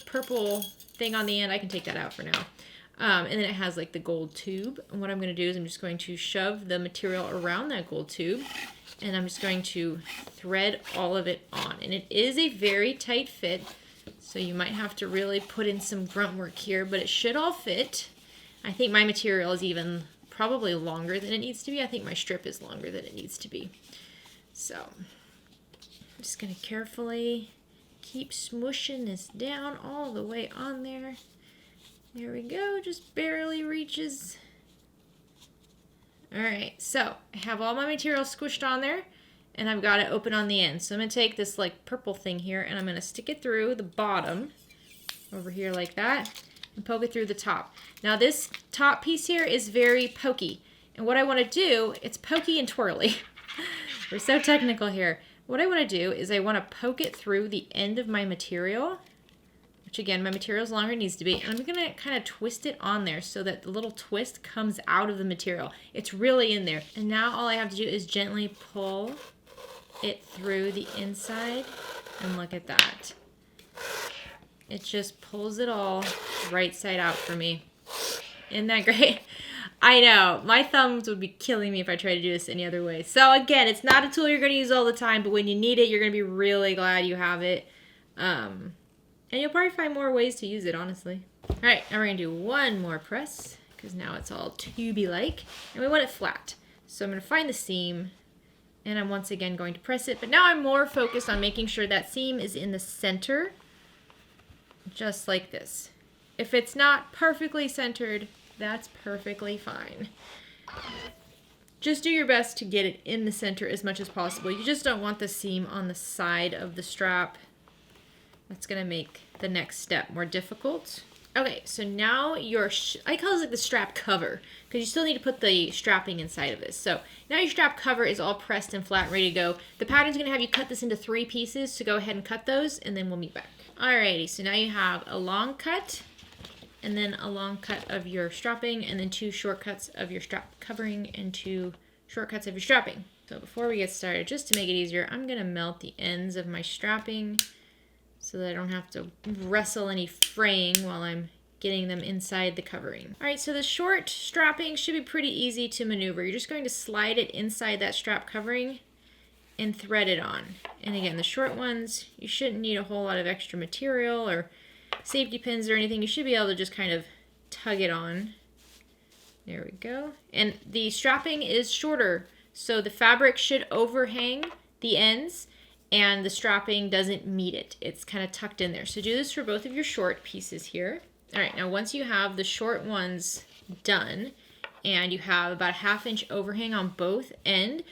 purple thing on the end. I can take that out for now. And then it has like the gold tube. And what I'm going to do is I'm just going to shove the material around that gold tube. And I'm just going to thread all of it on. And it is a very tight fit. So you might have to really put in some grunt work here, but it should all fit. I think my material is even probably longer than it needs to be. I think my strip is longer than it needs to be. So I'm just going to carefully keep smooshing this down all the way on there. There we go, just barely reaches. All right, so I have all my material squished on there, and I've got it open on the end. So I'm gonna take this like purple thing here, and I'm gonna stick it through the bottom, over here like that, and poke it through the top. Now this top piece here is very pokey, and what I wanna do, it's pokey and twirly. We're so technical here. What I wanna do is I wanna poke it through the end of my material, which again, my material is longer than it needs to be, and I'm gonna kind of twist it on there so that the little twist comes out of the material. It's really in there. And now all I have to do is gently pull it through the inside, and look at that. It just pulls it all right side out for me. Isn't that great? I know, my thumbs would be killing me if I tried to do this any other way. So again, it's not a tool you're gonna use all the time, but when you need it, you're gonna be really glad you have it. And you'll probably find more ways to use it, honestly. All right, now we're gonna do one more press, because now it's all tubey-like, and we want it flat. So I'm gonna find the seam, and I'm once again going to press it, but now I'm more focused on making sure that seam is in the center, just like this. If it's not perfectly centered, that's perfectly fine. Just do your best to get it in the center as much as possible. You just don't want the seam on the side of the strap. That's gonna make the next step more difficult. Okay, so now your, I call this like the strap cover, because you still need to put the strapping inside of this. So now your strap cover is all pressed and flat, ready to go. The pattern's gonna have you cut this into 3 pieces, so go ahead and cut those, and then we'll meet back. Alrighty, so now you have a long cut, and then a long cut of your strapping, and then 2 short cuts of your strap covering, and 2 short cuts of your strapping. So before we get started, just to make it easier, I'm gonna melt the ends of my strapping, so that I don't have to wrestle any fraying while I'm getting them inside the covering. All right, so the short strapping should be pretty easy to maneuver. You're just going to slide it inside that strap covering and thread it on. And again, the short ones, you shouldn't need a whole lot of extra material or safety pins or anything. You should be able to just kind of tug it on. There we go. And the strapping is shorter, so the fabric should overhang the ends, and the strapping doesn't meet it. It's kind of tucked in there. So do this for both of your short pieces here. All right, now once you have the short ones done, and you have about a 1/2 inch overhang on both ends,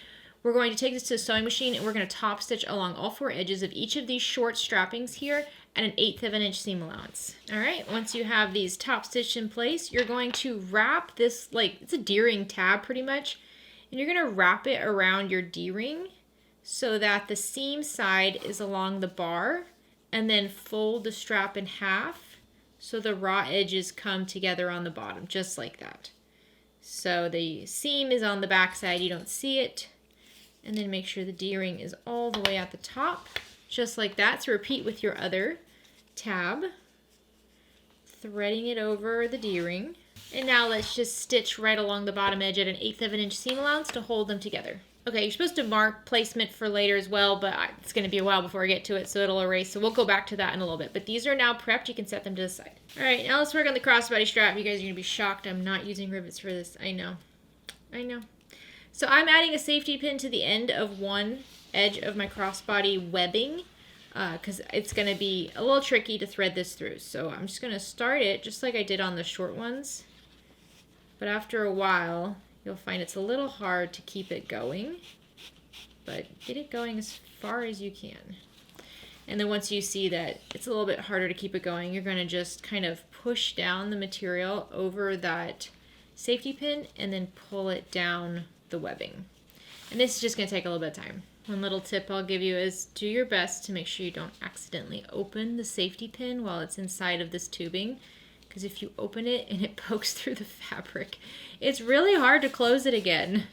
we're going to take this to the sewing machine, and we're going to top stitch along all 4 edges of each of these short strappings here at an 1/8 of an inch seam allowance. All right, once you have these top stitched in place, you're going to wrap this, like, it's a D-ring tab pretty much, and you're going to wrap it around your D-ring so that the seam side is along the bar, and then fold the strap in half so the raw edges come together on the bottom, just like that. So the seam is on the back side, you don't see it, and then make sure the D-ring is all the way at the top, just like that. So repeat with your other tab, threading it over the D-ring. And now let's just stitch right along the bottom edge at an 1/8 of an inch seam allowance to hold them together. Okay, you're supposed to mark placement for later as well, but it's going to be a while before I get to it, so it'll erase. So we'll go back to that in a little bit. But these are now prepped. You can set them to the side. All right, now let's work on the crossbody strap. You guys are going to be shocked I'm not using rivets for this. I know. So I'm adding a safety pin to the end of one edge of my crossbody webbing, because it's going to be a little tricky to thread this through. So I'm just going to start it just like I did on the short ones. But after a while, you'll find it's a little hard to keep it going, but get it going as far as you can. And then once you see that it's a little bit harder to keep it going, you're going to just kind of push down the material over that safety pin and then pull it down the webbing. And this is just going to take a little bit of time. One little tip I'll give you is do your best to make sure you don't accidentally open the safety pin while it's inside of this tubing, because if you open it and it pokes through the fabric, it's really hard to close it again.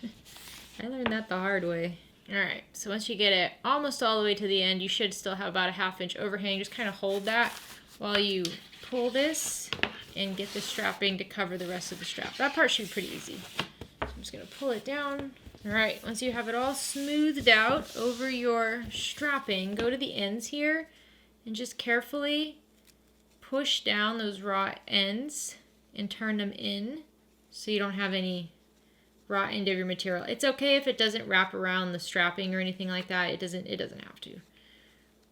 I learned that the hard way. All right, so once you get it almost all the way to the end, you should still have about a 1/2 inch overhang. Just kind of hold that while you pull this and get the strapping to cover the rest of the strap. That part should be pretty easy. So I'm just gonna pull it down. All right, once you have it all smoothed out over your strapping, go to the ends here and just carefully push down those raw ends and turn them in so you don't have any raw end of your material. It's okay if it doesn't wrap around the strapping or anything like that. It doesn't have to.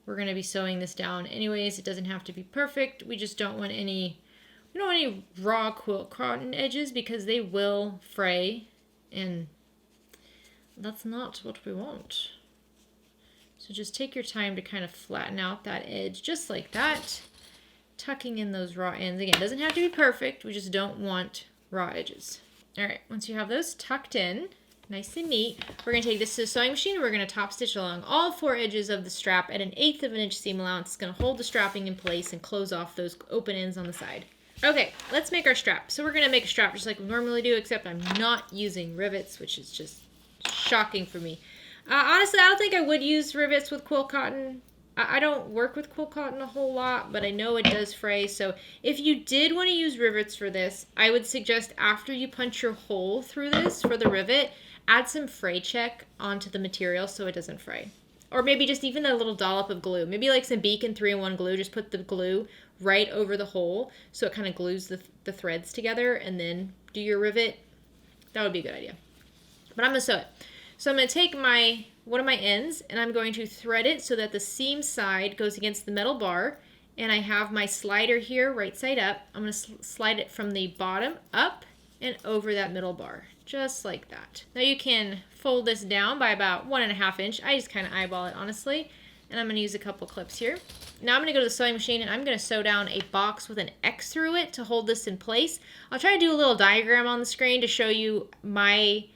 We're going to be sewing this down anyways. It doesn't have to be perfect. We just don't want any raw quilt cotton edges because they will fray, and that's not what we want. So just take your time to kind of flatten out that edge just like that, tucking in those raw ends. Again, it doesn't have to be perfect. We just don't want raw edges. All right, once you have those tucked in, nice and neat, we're gonna take this to the sewing machine and we're gonna top stitch along all 4 edges of the strap at 1/8 of an inch seam allowance. It's gonna hold the strapping in place and close off those open ends on the side. Okay, let's make our strap. So we're gonna make a strap just like we normally do, except I'm not using rivets, which is just shocking for me. Honestly, I don't think I would use rivets with quilt cotton. I don't work with quilt cotton a whole lot, but I know it does fray. So if you did want to use rivets for this, I would suggest after you punch your hole through this for the rivet, add some fray check onto the material so it doesn't fray. Or maybe just even a little dollop of glue. Maybe like some Beacon 3-in-1 glue. Just put the glue right over the hole so it kind of glues the threads together, and then do your rivet. That would be a good idea. But I'm going to sew it. So I'm going to take one of my ends and I'm going to thread it so that the seam side goes against the metal bar, and I have my slider here right side up. I'm going to slide it from the bottom up and over that middle bar, just like that. Now you can fold this down by about 1.5 inch. I just kind of eyeball it honestly, and I'm going to use a couple clips here. Now I'm going to go to the sewing machine and I'm going to sew down a box with an X through it to hold this in place. I'll try to do a little diagram on the screen to show you my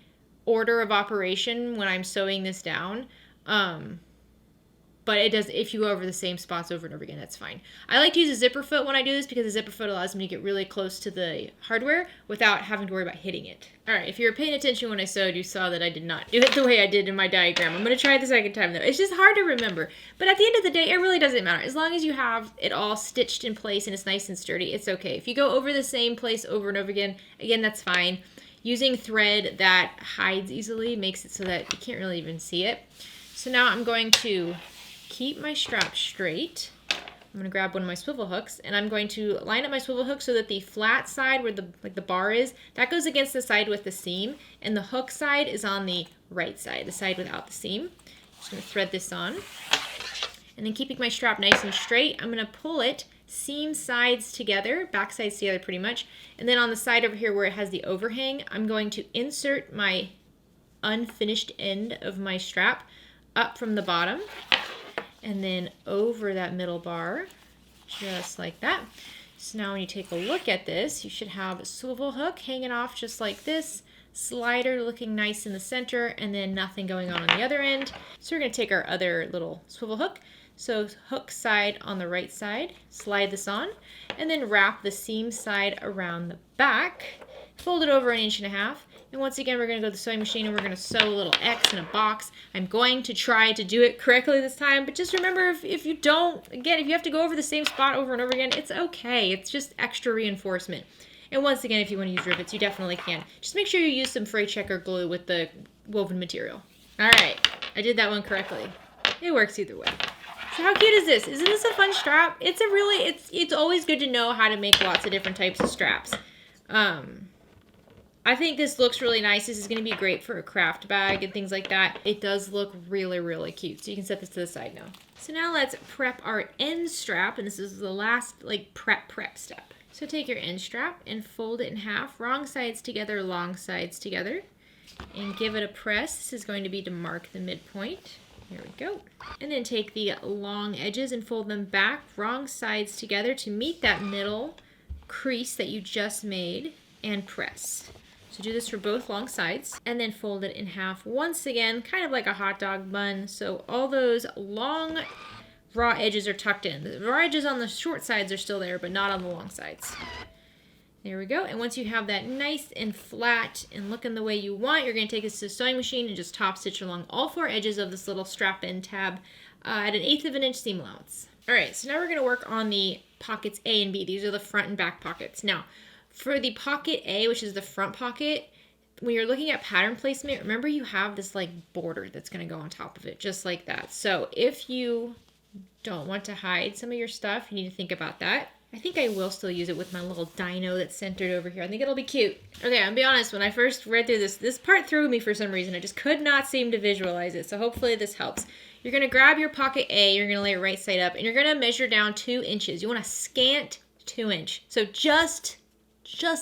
order of operation when I'm sewing this down, but it does, if you go over the same spots over and over again, that's fine. I like to use a zipper foot when I do this because the zipper foot allows me to get really close to the hardware without having to worry about hitting it. All right, if you were paying attention when I sewed, you saw that I did not do it the way I did in my diagram. I'm going to try it the second time though. It's just hard to remember, but at the end of the day, it really doesn't matter. As long as you have it all stitched in place and it's nice and sturdy, it's okay. If you go over the same place over and over again, that's fine. Using thread that hides easily makes it so that you can't really even see it. So now I'm going to keep my strap straight. I'm going to grab one of my swivel hooks and I'm going to line up my swivel hook so that the flat side where the bar is, that goes against the side with the seam, and the hook side is on the right side, the side without the seam. I'm just going to thread this on. And then keeping my strap nice and straight, I'm going to pull it seam sides together, back sides together pretty much, and then on the side over here where it has the overhang, I'm going to insert my unfinished end of my strap up from the bottom and then over that middle bar, just like that. So now when you take a look at this, you should have a swivel hook hanging off just like this, slider looking nice in the center, and then nothing going on the other end. So we're going to take our other little swivel hook. So hook side on the right side, slide this on, and then wrap the seam side around the back, fold it over 1.5 inches, and once again we're going to go to the sewing machine and we're going to sew a little X in a box. I'm going to try to do it correctly this time, but just remember if you don't, again, if you have to go over the same spot over and over again, it's okay. It's just extra reinforcement. And once again, if you want to use rivets, you definitely can. Just make sure you use some fray checker glue with the woven material. All right, I did that one correctly. It works either way. So how cute is this? Isn't this a fun strap? It's always good to know how to make lots of different types of straps. I think this looks really nice. This is going to be great for a craft bag and things like that. It does look really, really cute. So you can set this to the side now. So now let's prep our end strap, and this is the last prep step. So take your end strap and fold it in half, wrong sides together, long sides together, and give it a press. This is going to be to mark the midpoint. Here we go. And then take the long edges and fold them back, wrong sides together to meet that middle crease that you just made, and press. So do this for both long sides, and then fold it in half once again, kind of like a hot dog bun. So all those long raw edges are tucked in. The raw edges on the short sides are still there, but not on the long sides. There we go. And once you have that nice and flat and looking the way you want, you're going to take this to the sewing machine and just top stitch along all 4 edges of this little strap end tab at 1/8 of an inch seam allowance. All right, so now we're going to work on the pockets A and B. These are the front and back pockets. Now, for the pocket A, which is the front pocket, when you're looking at pattern placement, remember you have this like border that's going to go on top of it, just like that. So if you don't want to hide some of your stuff, you need to think about that. I think I will still use it with my little dino that's centered over here. I think it'll be cute. Okay, I'm gonna be honest, when I first read through this part threw me for some reason. I just could not seem to visualize it, so hopefully this helps. You're gonna grab your pocket A, you're gonna lay it right side up, and you're gonna measure down 2 inches. You want a scant 2 inch. So just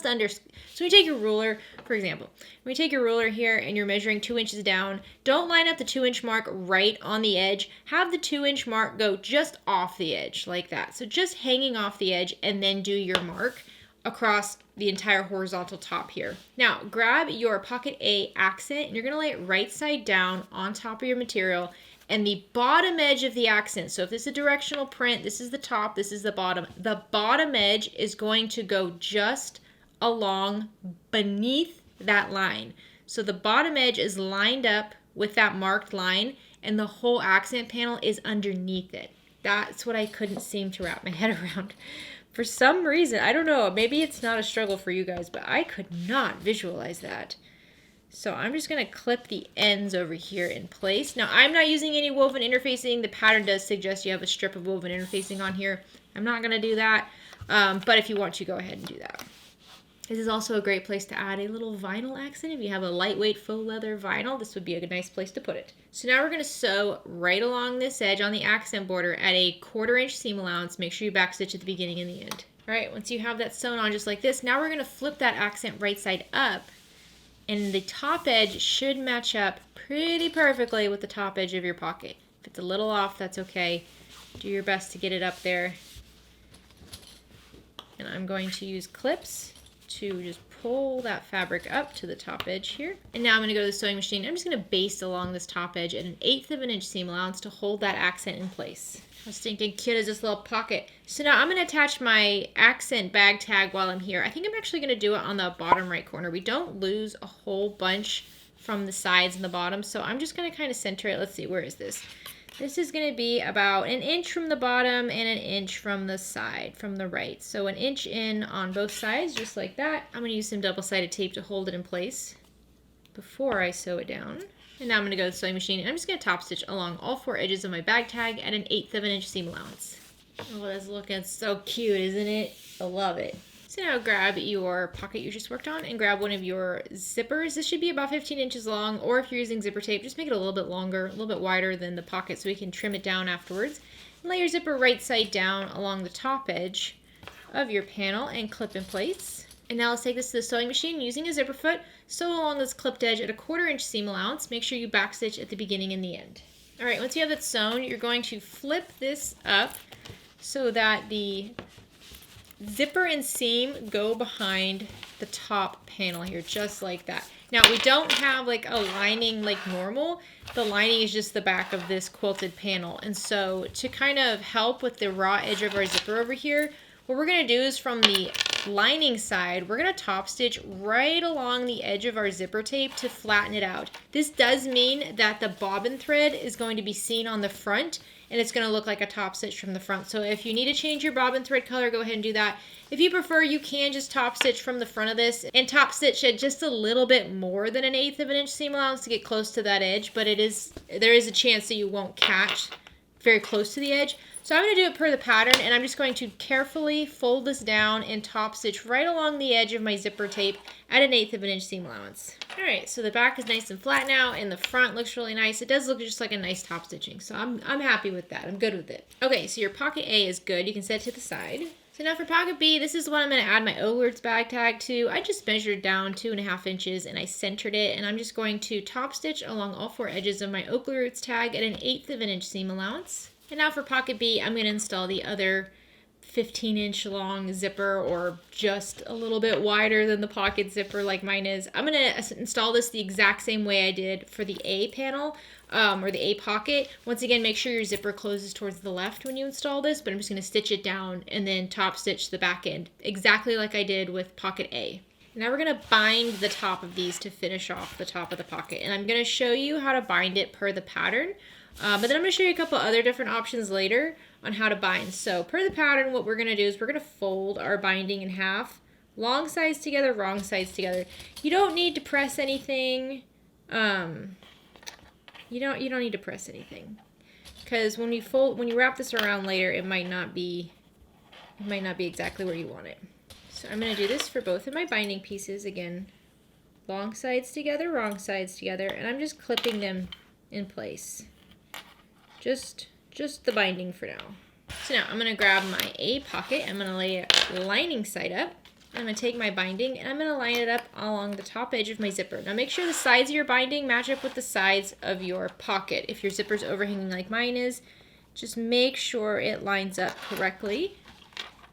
under, so when you take your ruler, for example, when you take your ruler here and you're measuring 2 inches down, don't line up the 2 inch mark right on the edge. Have the 2 inch mark go just off the edge like that. So just hanging off the edge, and then do your mark across the entire horizontal top here. Now grab your pocket A accent and you're gonna lay it right side down on top of your material, and the bottom edge of the accent, so if this is a directional print, this is the top, this is the bottom edge is going to go just along beneath that line. So the bottom edge is lined up with that marked line, and the whole accent panel is underneath it. That's what I couldn't seem to wrap my head around. For some reason, I don't know, maybe it's not a struggle for you guys, but I could not visualize that. So I'm just going to clip the ends over here in place. Now I'm not using any woven interfacing. The pattern does suggest you have a strip of woven interfacing on here. I'm not going to do that, but if you want to, go ahead and do that. This is also a great place to add a little vinyl accent. If you have a lightweight faux leather vinyl, this would be a nice place to put it. So now we're going to sew right along this edge on the accent border at a 1/4 inch seam allowance. Make sure you backstitch at the beginning and the end. All right, once you have that sewn on just like this, now we're going to flip that accent right side up, and the top edge should match up pretty perfectly with the top edge of your pocket. If it's a little off, that's okay. Do your best to get it up there. And I'm going to use clips to just pull that fabric up to the top edge here. And now I'm going to go to the sewing machine. I'm just going to baste along this top edge at 1/8 of an inch seam allowance to hold that accent in place. How stinking cute is this little pocket? So now I'm going to attach my accent bag tag while I'm here. I think I'm actually going to do it on the bottom right corner. We don't lose a whole bunch from the sides and the bottom, so I'm just going to kind of center it. Let's see, where is this? This is going to be about 1 inch from the bottom and 1 inch from the side, from the right. So 1 inch in on both sides, just like that. I'm going to use some double-sided tape to hold it in place before I sew it down. And now I'm going to go to the sewing machine, and I'm just going to top stitch along all 4 edges of my bag tag at 1/8 of an inch seam allowance. Oh, that's looking so cute, isn't it? I love it. So now grab your pocket you just worked on and grab one of your zippers. This should be about 15 inches long, or if you're using zipper tape, just make it a little bit longer, a little bit wider than the pocket so we can trim it down afterwards. And lay your zipper right side down along the top edge of your panel and clip in place. And now let's take this to the sewing machine using a zipper foot. Sew along this clipped edge at a 1/4 inch seam allowance. Make sure you backstitch at the beginning and the end. All right, once you have it sewn, you're going to flip this up so that the zipper and seam go behind the top panel here, just like that. Now we don't have like a lining like normal. The lining is just the back of this quilted panel. And so to kind of help with the raw edge of our zipper over here, what we're going to do is from the lining side, we're going to top stitch right along the edge of our zipper tape to flatten it out. This does mean that the bobbin thread is going to be seen on the front, and it's going to look like a top stitch from the front. So if you need to change your bobbin thread color, go ahead and do that. If you prefer, you can just top stitch from the front of this and top stitch at just a little bit more than 1/8 of an inch seam allowance to get close to that edge, but there is a chance that you won't catch very close to the edge. So I'm going to do it per the pattern, and I'm just going to carefully fold this down and top stitch right along the edge of my zipper tape at 1/8 of an inch seam allowance. All right, so the back is nice and flat now, and the front looks really nice. It does look just like a nice top stitching, so I'm happy with that. I'm good with it. Okay, so your pocket A is good. You can set it to the side. So now for pocket B, this is what I'm going to add my OklaRoots bag tag to. I just measured down 2.5 inches, and I centered it, and I'm just going to top stitch along all 4 edges of my OklaRoots tag at 1/8 of an inch seam allowance. And now for pocket B, I'm going to install the other 15-inch long zipper or just a little bit wider than the pocket zipper like mine is, I'm going to install this the exact same way I did for the A panel or the A pocket. Once again, make sure your zipper closes towards the left when you install this, but I'm just going to stitch it down and then top stitch the back end exactly like I did with pocket A. Now we're going to bind the top of these to finish off the top of the pocket, and I'm going to show you how to bind it per the pattern, but then I'm going to show you a couple other different options later on how to bind. So per the pattern, what we're going to do is we're going to fold our binding in half, long sides together, wrong sides together. You don't need to press anything. You don't need to press anything, because when you wrap this around later, it might not be exactly where you want it. So I'm going to do this for both of my binding pieces again, long sides together, wrong sides together, and I'm just clipping them in place. Just the binding for now. So now I'm going to grab my A pocket, I'm going to lay it lining side up, I'm going to take my binding and I'm going to line it up along the top edge of my zipper. Now make sure the sides of your binding match up with the sides of your pocket. If your zipper's overhanging like mine is, just make sure it lines up correctly.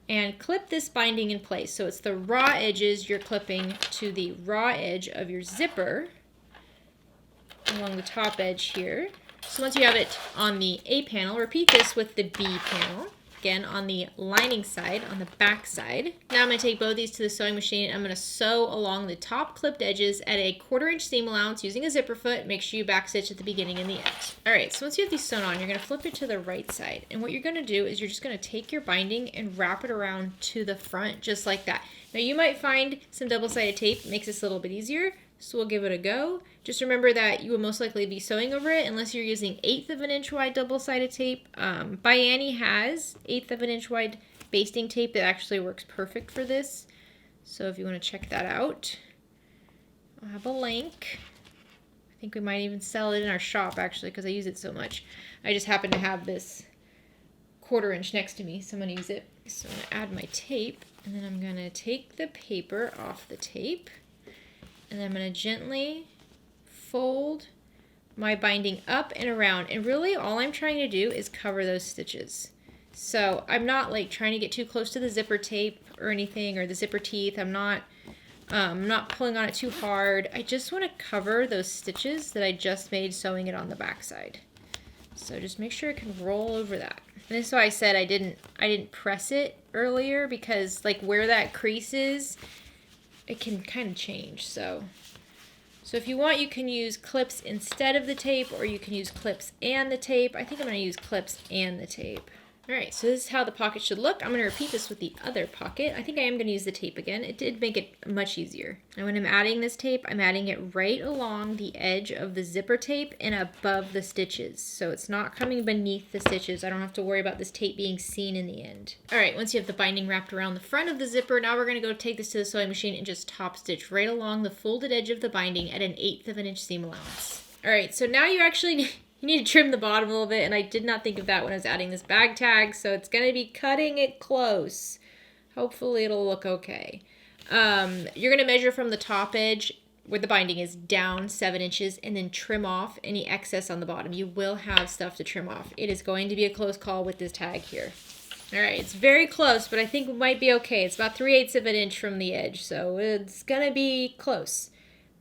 And clip this binding in place. So it's the raw edges you're clipping to the raw edge of your zipper along the top edge here. So once you have it on the A panel, repeat this with the B panel. Again, on the lining side, on the back side. Now I'm going to take both these to the sewing machine and I'm going to sew along the top clipped edges at a 1/4 inch seam allowance using a zipper foot. Make sure you back stitch at the beginning and the end. Alright, so once you have these sewn on, you're going to flip it to the right side. And what you're going to do is you're just going to take your binding and wrap it around to the front, just like that. Now you might find some double-sided tape makes this a little bit easier, so we'll give it a go. Just remember that you will most likely be sewing over it unless you're using 1/8 of an inch wide double-sided tape. Bianni has 1/8 of an inch wide basting tape that actually works perfect for this. So if you want to check that out, I'll have a link. I think we might even sell it in our shop actually because I use it so much. I just happen to have this 1/4 inch next to me, so I'm going to use it. So I'm going to add my tape and then I'm going to take the paper off the tape. And then I'm going to gently fold my binding up and around. And really all I'm trying to do is cover those stitches. So I'm not like trying to get too close to the zipper tape or anything, or the zipper teeth. I'm not pulling on it too hard. I just want to cover those stitches that I just made sewing it on the back side. So just make sure it can roll over that. And this is why I said I didn't press it earlier, because like where that crease is, it can kind of change. So if you want, you can use clips instead of the tape, or you can use clips and the tape. I think I'm going to use clips and the tape. Alright, so this is how the pocket should look. I'm going to repeat this with the other pocket. I think I am going to use the tape again. It did make it much easier. And when I'm adding this tape, I'm adding it right along the edge of the zipper tape and above the stitches. So it's not coming beneath the stitches. I don't have to worry about this tape being seen in the end. Alright, once you have the binding wrapped around the front of the zipper, now we're going to go take this to the sewing machine and just top stitch right along the folded edge of the binding at an 1/8 of an inch seam allowance. Alright, so now you actually you need to trim the bottom a little bit, and I did not think of that when I was adding this bag tag, so it's going to be cutting it close. Hopefully it'll look okay. You're going to measure from the top edge where the binding is down 7 inches and then trim off any excess on the bottom. You will have stuff to trim off. It is going to be a close call with this tag here. Alright, it's very close, but I think we might be okay. It's about 3/8 of an inch from the edge, so it's going to be close,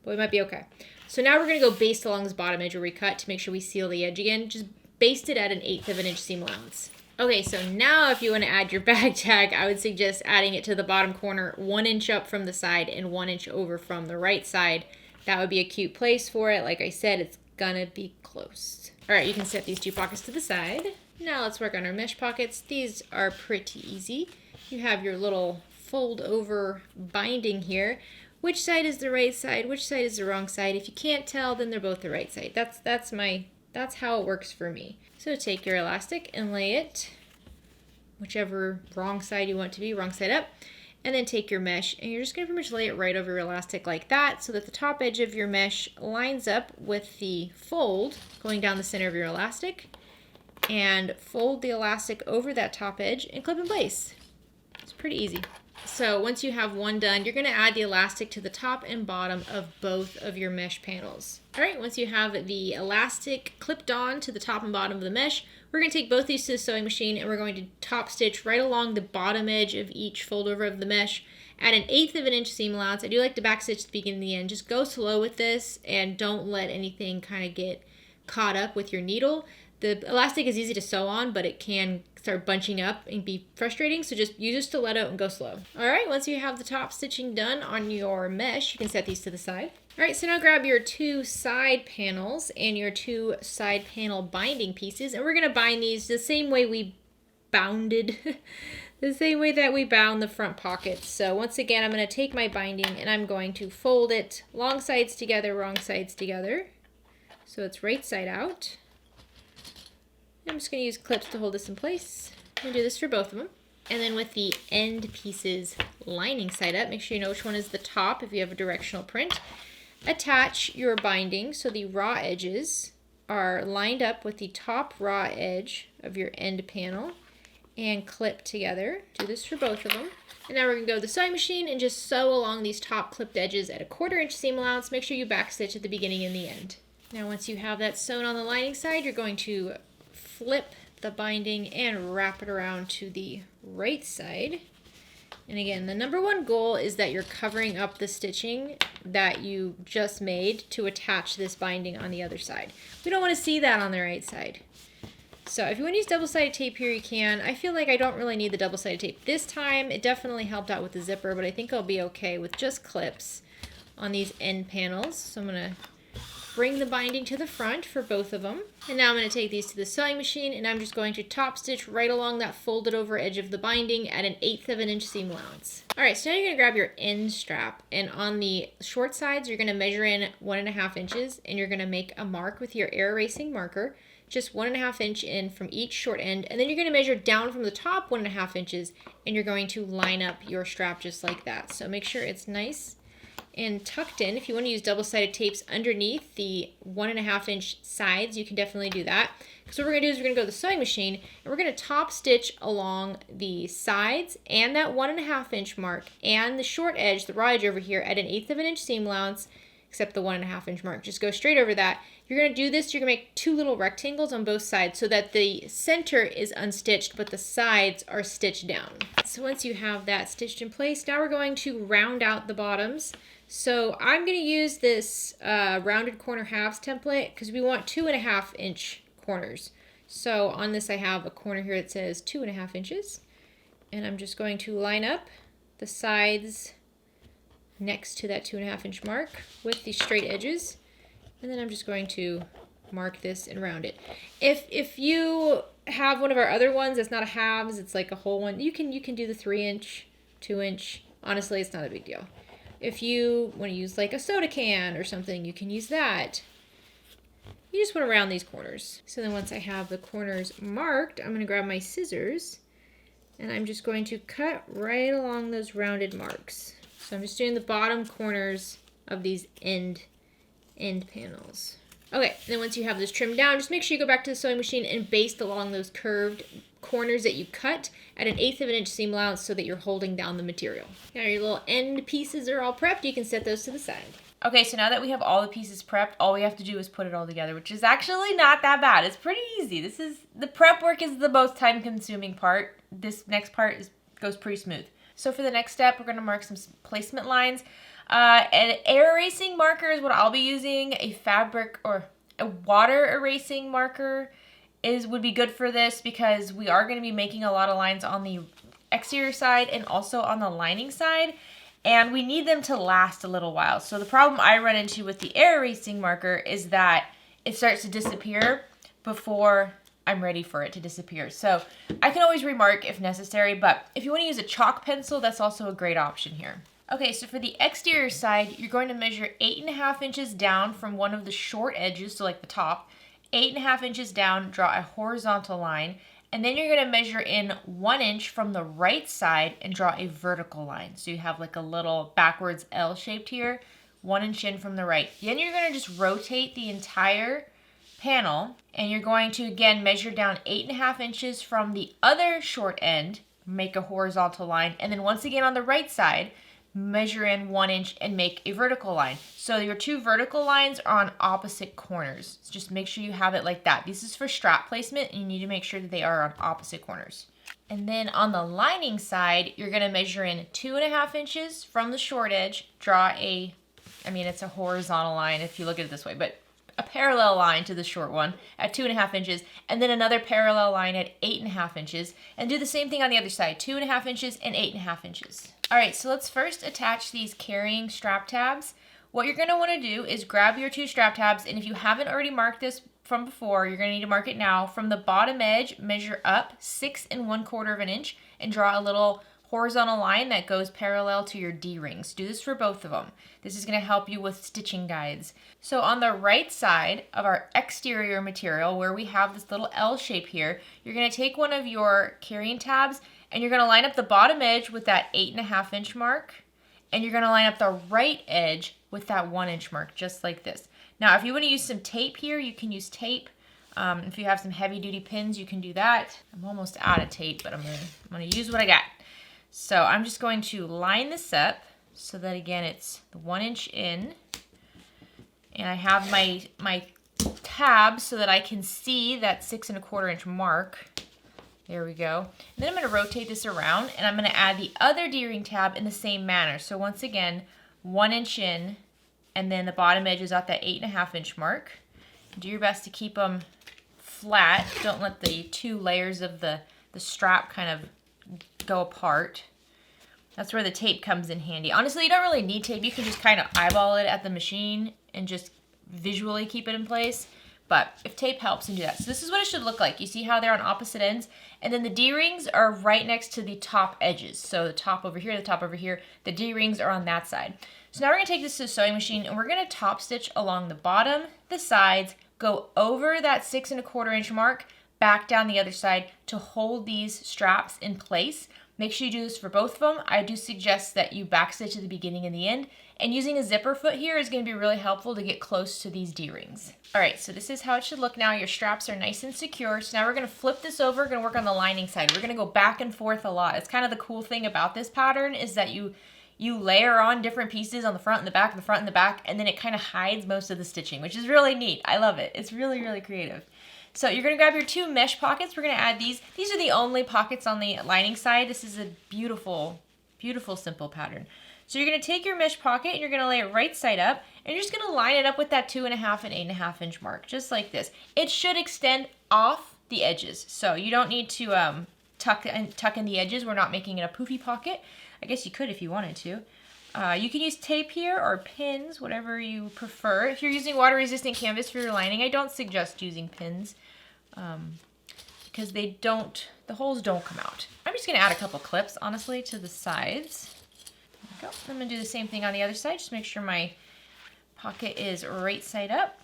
but we might be okay. So now we're going to go baste along this bottom edge where we cut to make sure we seal the edge again. Just baste it at an 1/8 of an inch seam allowance. Okay, so now if you want to add your bag tag, I would suggest adding it to the bottom corner 1 inch up from the side and 1 inch over from the right side. That would be a cute place for it. Like I said, it's going to be close. Alright, you can set these two pockets to the side. Now let's work on our mesh pockets. These are pretty easy. You have your little fold over binding here. Which side is the right side? Which side is the wrong side? If you can't tell, then they're both the right side. That's how it works for me. So take your elastic and lay it whichever wrong side you want to be, wrong side up, and then take your mesh and you're just going to pretty much lay it right over your elastic like that, so that the top edge of your mesh lines up with the fold going down the center of your elastic, and fold the elastic over that top edge and clip in place. It's pretty easy. So once you have one done, you're going to add the elastic to the top and bottom of both of your mesh panels. All right, once you have the elastic clipped on to the top and bottom of the mesh, we're going to take both these to the sewing machine and we're going to top stitch right along the bottom edge of each fold over of the mesh at 1/8 of an inch seam allowance. I do like to back stitch the beginning and the end. Just go slow with this and don't let anything kind of get caught up with your needle. The elastic is easy to sew on, but it can start bunching up and be frustrating, so just use a stiletto and go slow. All right, once you have the top stitching done on your mesh, you can set these to the side. All right, so now grab your 2 side panels and your 2 side panel binding pieces, and we're gonna bind these the same way we bounded, the same way that we bound the front pockets. So once again, I'm gonna take my binding and I'm going to fold it long sides together, wrong sides together. So it's right side out. I'm just going to use clips to hold this in place. I'm going to do this for both of them. And then with the end pieces lining side up, make sure you know which one is the top if you have a directional print. Attach your binding so the raw edges are lined up with the top raw edge of your end panel and clip together. Do this for both of them. And now we're going to go to the sewing machine and just sew along these top clipped edges at 1/4 inch seam allowance. Make sure you back stitch at the beginning and the end. Now once you have that sewn on the lining side, you're going to flip the binding and wrap it around to the right side. And again, the #1 goal is that you're covering up the stitching that you just made to attach this binding on the other side. We don't want to see that on the right side. So if you want to use double-sided tape here, you can. I feel like I don't really need the double-sided tape this time. It definitely helped out with the zipper, but I think I'll be okay with just clips on these end panels. So I'm going to bring the binding to the front for both of them. And now I'm going to take these to the sewing machine and I'm just going to top stitch right along that folded over edge of the binding at 1/8 of an inch seam allowance. All right, so now you're going to grab your end strap, and on the short sides you're going to measure in 1.5 inches and you're going to make a mark with your air erasing marker, just 1.5 inch in from each short end, and then you're going to measure down from the top 1.5 inches and you're going to line up your strap just like that. So make sure it's nice and tucked in. If you want to use double-sided tapes underneath the 1.5 inch sides, you can definitely do that. So what we're going to do is we're going to go to the sewing machine and we're going to top stitch along the sides and that 1.5 inch mark and the short edge, the raw edge over here at 1/8 of an inch seam allowance, except the 1.5 inch mark. Just go straight over that. You're going to do this, you're going to make 2 little rectangles on both sides so that the center is unstitched but the sides are stitched down. So once you have that stitched in place, now we're going to round out the bottoms. So I'm going to use this rounded corner halves template because we want 2.5 inch corners. So on this I have a corner here that says 2.5 inches. And I'm just going to line up the sides next to that 2.5 inch mark with the straight edges. And then I'm just going to mark this and round it. If you have one of our other ones that's not a halves, it's like a whole one, you can do the 3 inch, 2 inch. Honestly, it's not a big deal. If you want to use like a soda can or something, you can use that. You just want to round these corners. So then once I have the corners marked, I'm going to grab my scissors and I'm just going to cut right along those rounded marks. So I'm just doing the bottom corners of these end panels. Okay, and then once you have this trimmed down, just make sure you go back to the sewing machine and baste along those curved corners that you cut at 1/8 of an inch seam allowance so that you're holding down the material. Now your little end pieces are all prepped. You can set those to the side. Okay, so now that we have all the pieces prepped, all we have to do is put it all together, which is actually not that bad. It's pretty easy. The prep work is the most time-consuming part. This next part goes pretty smooth. So for the next step, we're going to mark some placement lines. An air erasing marker is what I'll be using. A fabric or a water erasing marker would be good for this because we are going to be making a lot of lines on the exterior side and also on the lining side, and we need them to last a little while. So the problem I run into with the air erasing marker is that it starts to disappear before I'm ready for it to disappear. So I can always remark if necessary, but if you want to use a chalk pencil, that's also a great option here. Okay, so for the exterior side, you're going to measure 8.5 inches down from one of the short edges, so like the top, 8.5 inches down, draw a horizontal line, and then you're going to measure in 1 inch from the right side and draw a vertical line. So you have like a little backwards L shaped here, 1 inch in from the right. Then you're going to just rotate the entire panel, and you're going to again measure down 8.5 inches from the other short end make a horizontal line. And then once again on the right side, measure in 1 inch and make a vertical line. So your two vertical lines are on opposite corners. So just make sure you have it like that. This is for strap placement, and you need to make sure that they are on opposite corners. And then on the lining side, you're gonna measure in 2.5 inches from the short edge, draw it's a horizontal line if you look at it this way, but a parallel line to the short one at 2.5 inches, and then another parallel line at 8.5 inches, and do the same thing on the other side, 2.5 inches and 8.5 inches. All right, so let's first attach these carrying strap tabs. What you're gonna wanna do is grab your two strap tabs, and if you haven't already marked this from before, you're gonna need to mark it now. From the bottom edge, measure up 6 1/4 inches and draw a little horizontal line that goes parallel to your D-rings. Do this for both of them. This is going to help you with stitching guides. So on the right side of our exterior material, where we have this little L shape here, you're going to take one of your carrying tabs and you're going to line up the bottom edge with that 8.5 inch mark, and you're going to line up the right edge with that 1 inch mark, just like this. Now, if you want to use some tape here, you can use tape. If you have some heavy duty pins, you can do that. I'm almost out of tape, but I'm gonna use what I got. So I'm just going to line this up so that, again, it's the 1 inch in, and I have my tab so that I can see that 6 1/4 inch mark. There we go. And then I'm going to rotate this around, and I'm going to add the other D-ring tab in the same manner. So once again, 1 inch in, and then the bottom edge is at that 8.5 inch mark. Do your best to keep them flat. Don't let the two layers of the strap kind of go apart. That's where the tape comes in handy. Honestly, you don't really need tape. You can just kind of eyeball it at the machine and just visually keep it in place. But if tape helps, then do that. So this is what it should look like. You see how they're on opposite ends? And then the D-rings are right next to the top edges. So the top over here, the top over here, the D-rings are on that side. So now we're gonna take this to the sewing machine and we're gonna top stitch along the bottom, the sides, go over that 6 1/4 inch mark, back down the other side to hold these straps in place. Make sure you do this for both of them. I do suggest that you backstitch at the beginning and the end. And using a zipper foot here is going to be really helpful to get close to these D-rings. All right, so this is how it should look now. Your straps are nice and secure. So now we're going to flip this over. We're going to work on the lining side. We're going to go back and forth a lot. It's kind of the cool thing about this pattern is that you layer on different pieces on the front and the back, the front and the back, and then it kind of hides most of the stitching, which is really neat. I love it. It's really, really creative. So you're going to grab your two mesh pockets. We're going to add these. These are the only pockets on the lining side. This is a beautiful, beautiful, simple pattern. So you're going to take your mesh pocket and you're going to lay it right side up, and you're just going to line it up with that 2.5 and 8.5 inch mark, just like this. It should extend off the edges, so you don't need to tuck in the edges. We're not making it a poofy pocket. I guess you could if you wanted to. You can use tape here or pins, whatever you prefer. If you're using water-resistant canvas for your lining, I don't suggest using pins because the holes don't come out. I'm just going to add a couple clips, honestly, to the sides. There we go. I'm going to do the same thing on the other side. Just make sure my pocket is right side up.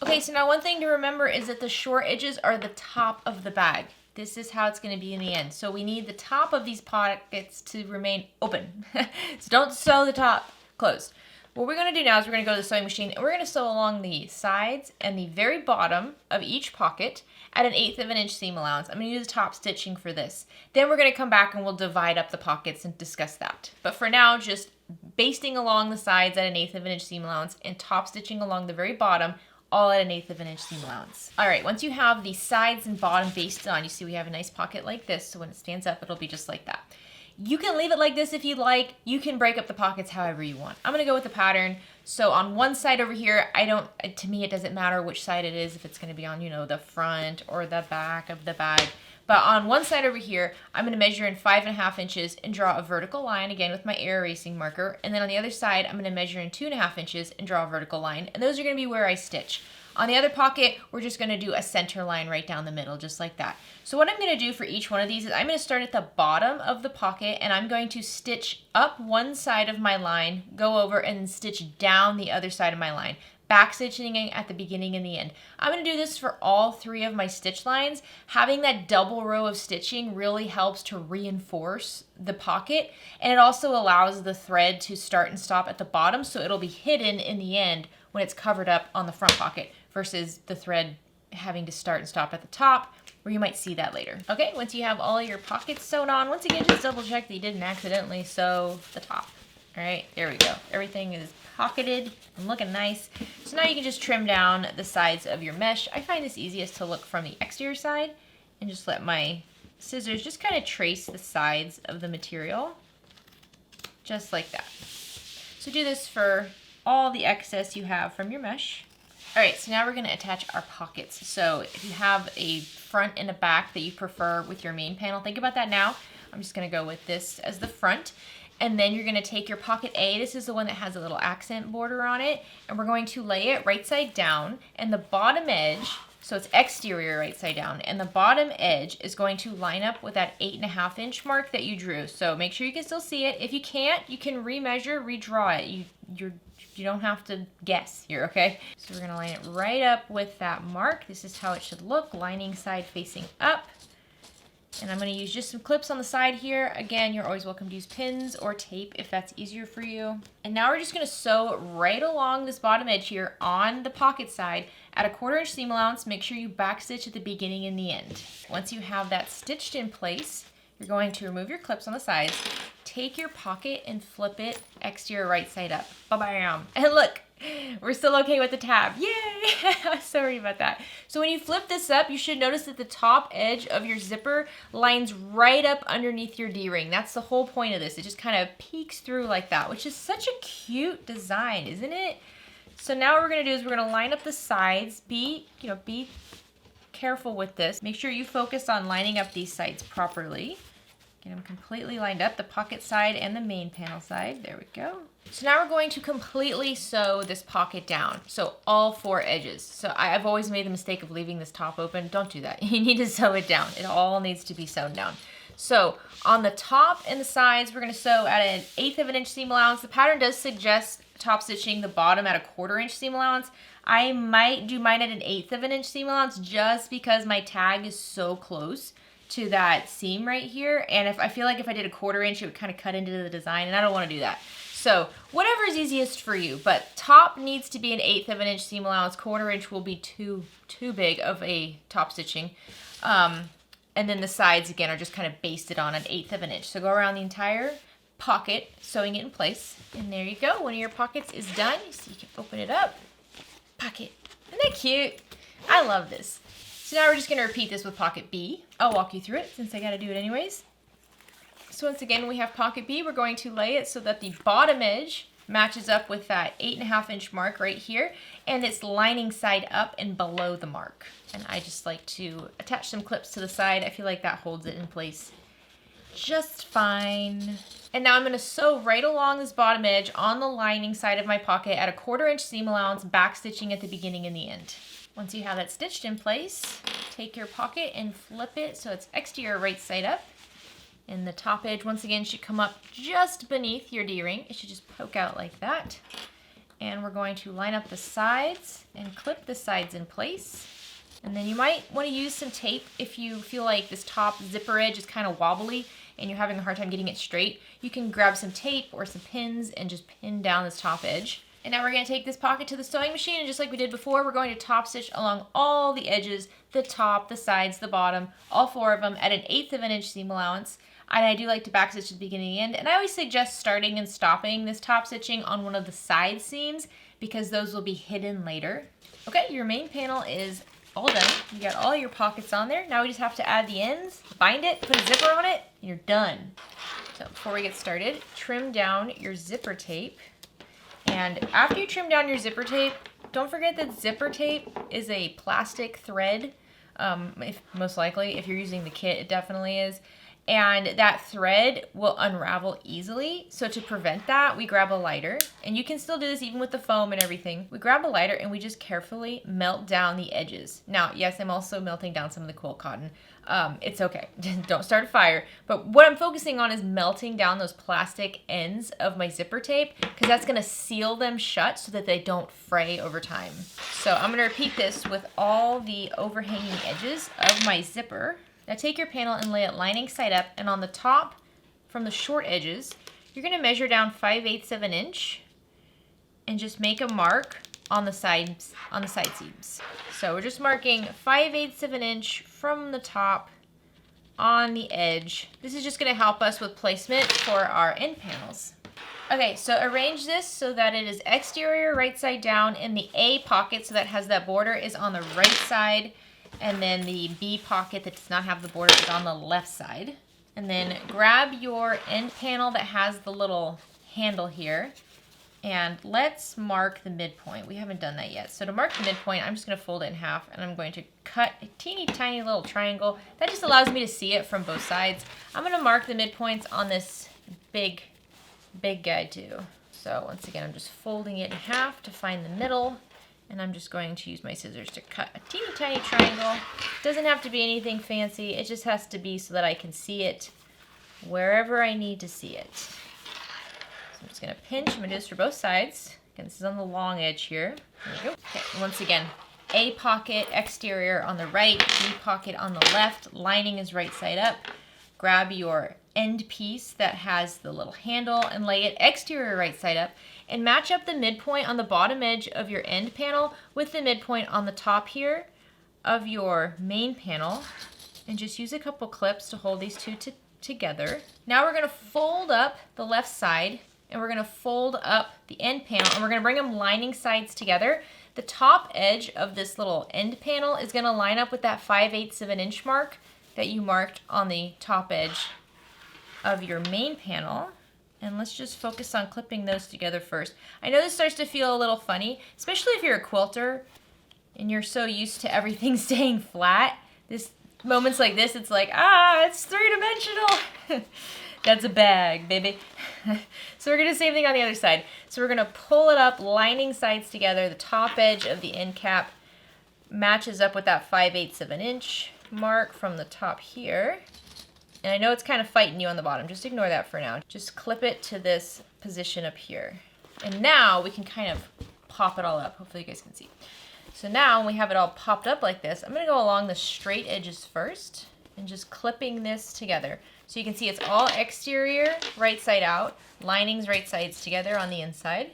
Okay, so now one thing to remember is that the short edges are the top of the bag. This is how it's going to be in the end. So we need the top of these pockets to remain open. So don't sew the top closed. What we're going to do now is we're going to go to the sewing machine and we're going to sew along the sides and the very bottom of each pocket at 1/8 of an inch seam allowance. I'm going to use top stitching for this. Then we're going to come back and we'll divide up the pockets and discuss that. But for now, just basting along the sides at 1/8 of an inch seam allowance and top stitching along the very bottom, all at 1/8 of an inch seam allowance. All right, once you have the sides and bottom basted on, you see we have a nice pocket like this, so when it stands up, it'll be just like that. You can leave it like this if you'd like. You can break up the pockets however you want. I'm gonna go with the pattern. So on one side over here, to me, it doesn't matter which side it is, if it's gonna be on, the front or the back of the bag. But on one side over here, I'm gonna measure in 5.5 inches and draw a vertical line, again with my air erasing marker. And then on the other side, I'm gonna measure in 2.5 inches and draw a vertical line. And those are gonna be where I stitch. On the other pocket, we're just gonna do a center line right down the middle, just like that. So what I'm gonna do for each one of these is I'm gonna start at the bottom of the pocket and I'm going to stitch up one side of my line, go over and stitch down the other side of my line. Back stitching at the beginning and the end. I'm going to do this for all 3 of my stitch lines. Having that double row of stitching really helps to reinforce the pocket, and it also allows the thread to start and stop at the bottom, so it'll be hidden in the end when it's covered up on the front pocket versus the thread having to start and stop at the top or you might see that later. Okay, once you have all your pockets sewn on, once again, just double check that you didn't accidentally sew the top. All right, there we go. Everything is pocketed and looking nice. So now you can just trim down the sides of your mesh. I find this easiest to look from the exterior side and just let my scissors just kind of trace the sides of the material, just like that. So do this for all the excess you have from your mesh. All right, so now we're gonna attach our pockets. So if you have a front and a back that you prefer with your main panel, think about that now. I'm just gonna go with this as the front. And then you're gonna take your pocket A, this is the one that has a little accent border on it, and we're going to lay it right side down, and the bottom edge, so it's exterior right side down, and the bottom edge is going to line up with that 8.5 inch mark that you drew. So make sure you can still see it. If you can't, you can remeasure, redraw it. You don't have to guess here, okay? So we're gonna line it right up with that mark. This is how it should look, lining side facing up. And I'm gonna use just some clips on the side here. Again, you're always welcome to use pins or tape if that's easier for you. And now we're just gonna sew right along this bottom edge here on the pocket side at a 1/4 inch seam allowance. Make sure you backstitch at the beginning and the end. Once you have that stitched in place, you're going to remove your clips on the sides, take your pocket and flip it exterior right side up. Ba-bam! And look, we're still okay with the tab. Yay! Sorry about that. So when you flip this up, you should notice that the top edge of your zipper lines right up underneath your D-ring. That's the whole point of this. It just kind of peeks through like that, which is such a cute design, isn't it? So now what we're gonna do is we're gonna line up the sides. Be careful with this. Make sure you focus on lining up these sides properly. Get them completely lined up, the pocket side and the main panel side. There we go. So now we're going to completely sew this pocket down. So all 4 edges. So I've always made the mistake of leaving this top open. Don't do that. You need to sew it down. It all needs to be sewn down. So on the top and the sides, we're gonna sew at an 1/8 inch seam allowance. The pattern does suggest top stitching the bottom at a 1/4 inch seam allowance. I might do mine at an 1/8 inch seam allowance just because my tag is so close to that seam right here, and if I feel like if I did a 1/4 inch, it would kind of cut into the design, and I don't want to do that. So whatever is easiest for you, but top needs to be an 1/8 inch seam allowance. 1/4 inch will be too big of a top stitching, and then the sides again are just kind of basted on an 1/8 inch. So go around the entire pocket, sewing it in place, and there you go. One of your pockets is done. So you can open it up. Pocket. Isn't that cute? I love this. So now we're just going to repeat this with pocket B. I'll walk you through it since I got to do it anyways. So once again, we have pocket B. We're going to lay it so that the bottom edge matches up with that 8.5 inch mark right here, and it's lining side up and below the mark. And I just like to attach some clips to the side. I feel like that holds it in place just fine. And now I'm going to sew right along this bottom edge on the lining side of my pocket at a 1/4 inch seam allowance, back stitching at the beginning and the end. Once you have that stitched in place, take your pocket and flip it so it's exterior right side up. And the top edge, once again, should come up just beneath your D-ring. It should just poke out like that. And we're going to line up the sides and clip the sides in place. And then you might want to use some tape if you feel like this top zipper edge is kind of wobbly and you're having a hard time getting it straight. You can grab some tape or some pins and just pin down this top edge. And now we're going to take this pocket to the sewing machine, and just like we did before, we're going to top stitch along all the edges, the top, the sides, the bottom, all 4 of them at an 1/8 inch seam allowance. And I do like to back stitch at the beginning and end, and I always suggest starting and stopping this top stitching on one of the side seams because those will be hidden later. Okay, your main panel is all done. You got all your pockets on there. Now we just have to add the ends, bind it, put a zipper on it, and you're done. So before we get started, trim down your zipper tape. And after you trim down your zipper tape, don't forget that zipper tape is a plastic thread. Most likely, if you're using the kit, it definitely is. And that thread will unravel easily. So to prevent that, we grab a lighter. And you can still do this even with the foam and everything. We grab a lighter and we just carefully melt down the edges. Now, yes, I'm also melting down some of the quilt cotton. It's okay. Don't start a fire. But what I'm focusing on is melting down those plastic ends of my zipper tape because that's going to seal them shut so that they don't fray over time. So I'm going to repeat this with all the overhanging edges of my zipper. Now take your panel and lay it lining side up, and on the top, from the short edges, you're going to measure down 5/8 of an inch and just make a mark on the side seams. So we're just marking 5/8 of an inch from the top on the edge. This is just going to help us with placement for our end panels. Okay, so arrange this so that it is exterior right side down, and the A pocket, so that has that border, is on the right side, and then the B pocket that does not have the border is on the left side. And then grab your end panel that has the little handle here, and let's mark the midpoint. We haven't done that yet. So to mark the midpoint, I'm just going to fold it in half, and I'm going to cut a teeny tiny little triangle. That just allows me to see it from both sides. I'm going to mark the midpoints on this big guy too. So once again, I'm just folding it in half to find the middle, and I'm just going to use my scissors to cut a teeny tiny triangle. Doesn't have to be anything fancy. It just has to be so that I can see it wherever I need to see it. So I'm just gonna pinch. I'm gonna do this for both sides. Again, this is on the long edge here. There we go. Okay, once again, A pocket exterior on the right, B pocket on the left. Lining is right side up. Grab your end piece that has the little handle and lay it exterior right side up, and match up the midpoint on the bottom edge of your end panel with the midpoint on the top here of your main panel, and just use a couple clips to hold these two together. Now we're going to fold up the left side, and we're going to fold up the end panel, and we're going to bring them lining sides together. The top edge of this little end panel is going to line up with that 5/8 of an inch mark that you marked on the top edge of your main panel. And let's just focus on clipping those together first. I know this starts to feel a little funny, especially if you're a quilter and you're so used to everything staying flat. Moments like this, it's like, it's three-dimensional. That's a bag, baby. So we're gonna do the same thing on the other side. So we're gonna pull it up, lining sides together. The top edge of the end cap matches up with that 5/8 of an inch mark from the top here. And I know it's kind of fighting you on the bottom. Just ignore that for now. Just clip it to this position up here. And now we can kind of pop it all up. Hopefully you guys can see. So now when we have it all popped up like this, I'm going to go along the straight edges first and just clipping this together. So you can see it's all exterior, right side out, linings right sides together on the inside.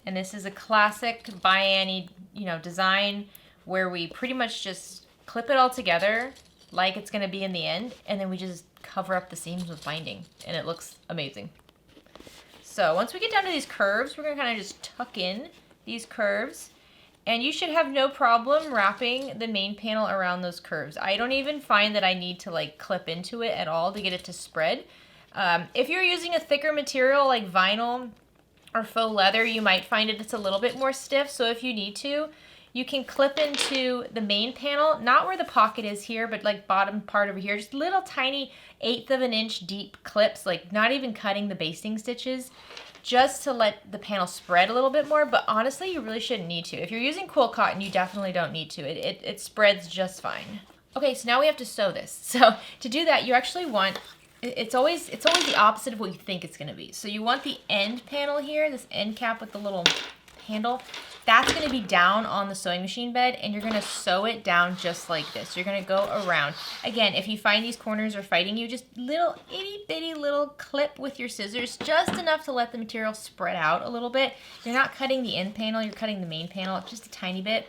And this is a classic Bianni, design where we pretty much just clip it all together like it's going to be in the end, and then we just cover up the seams with binding, and it looks amazing. So once we get down to these curves, we're going to kind of just tuck in these curves, and you should have no problem wrapping the main panel around those curves. I don't even find that I need to clip into it at all to get it to spread. If you're using a thicker material like vinyl or faux leather, you might find it's a little bit more stiff, so if you need to, you can clip into the main panel, not where the pocket is here, but bottom part over here, just little tiny 1/8 of an inch deep clips, not even cutting the basting stitches, just to let the panel spread a little bit more. But honestly, you really shouldn't need to. If you're using quilt cotton, you definitely don't need to. It spreads just fine. Okay, so now we have to sew this. So to do that, you actually want, it's always the opposite of what you think it's gonna be. So you want the end panel here, this end cap with the little handle, that's going to be down on the sewing machine bed, and you're going to sew it down just like this. You're going to go around. Again, if you find these corners are fighting you, just little itty bitty little clip with your scissors, just enough to let the material spread out a little bit. You're not cutting the end panel, you're cutting the main panel just a tiny bit.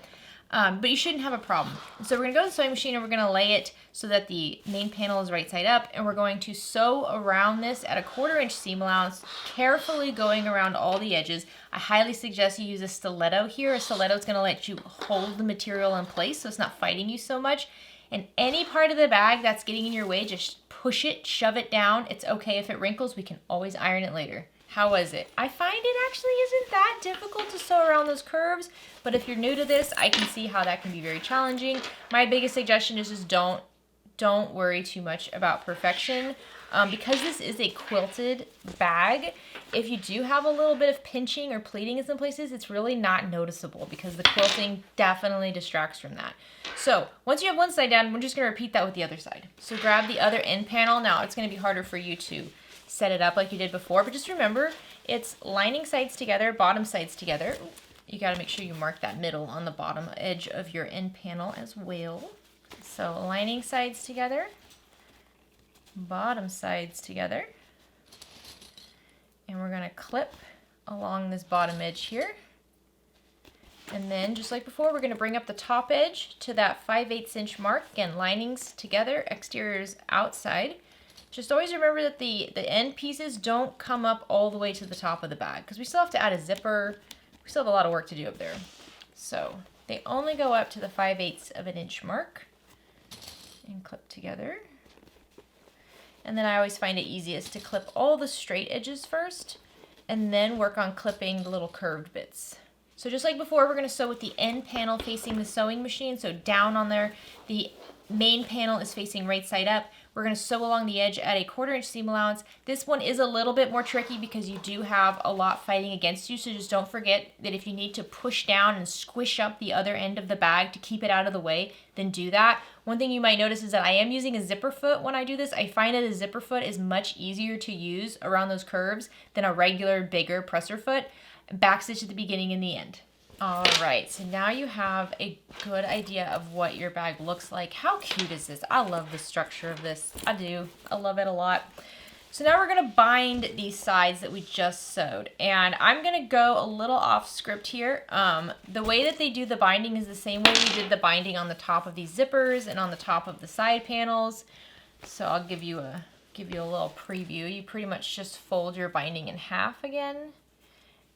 But you shouldn't have a problem. So we're going to go to the sewing machine, and we're going to lay it so that the main panel is right side up, and we're going to sew around this at a 1/4 inch seam allowance, carefully going around all the edges. I highly suggest you use a stiletto here. A stiletto is going to let you hold the material in place so it's not fighting you so much. And any part of the bag that's getting in your way, just push it, shove it down. It's okay if it wrinkles. We can always iron it later. How was it? I find it actually isn't that difficult to sew around those curves, but if you're new to this, I can see how that can be very challenging. My biggest suggestion is just don't worry too much about perfection. Because this is a quilted bag, if you do have a little bit of pinching or pleating in some places, it's really not noticeable because the quilting definitely distracts from that. So once you have one side down, we're just going to repeat that with the other side. So grab the other end panel. Now it's going to be harder for you to set it up like you did before, but just remember, it's lining sides together, bottom sides together. You got to make sure you mark that middle on the bottom edge of your end panel as well. So lining sides together, bottom sides together, and we're going to clip along this bottom edge here. And then just like before, we're gonna bring up the top edge to that 5/8 inch mark. Again, linings together, exteriors outside. Just always remember that the end pieces don't come up all the way to the top of the bag because we still have to add a zipper. We still have a lot of work to do up there. So they only go up to the 5/8 of an inch mark and clip together. And then I always find it easiest to clip all the straight edges first and then work on clipping the little curved bits. So just like before, we're gonna sew with the end panel facing the sewing machine. So down on there, the main panel is facing right side up. We're gonna sew along the edge at a 1/4 inch seam allowance. This one is a little bit more tricky because you do have a lot fighting against you. So just don't forget that if you need to push down and squish up the other end of the bag to keep it out of the way, then do that. One thing you might notice is that I am using a zipper foot when I do this. I find that a zipper foot is much easier to use around those curves than a regular, bigger presser foot. Backstitch at the beginning and the end. All right, so now you have a good idea of what your bag looks like. How cute is this? I love the structure of this. I do. I love it a lot. So now we're gonna bind these sides that we just sewed. And I'm gonna go a little off script here. The way that they do the binding is the same way we did the binding on the top of these zippers and on the top of the side panels. So I'll give you a little preview. You pretty much just fold your binding in half again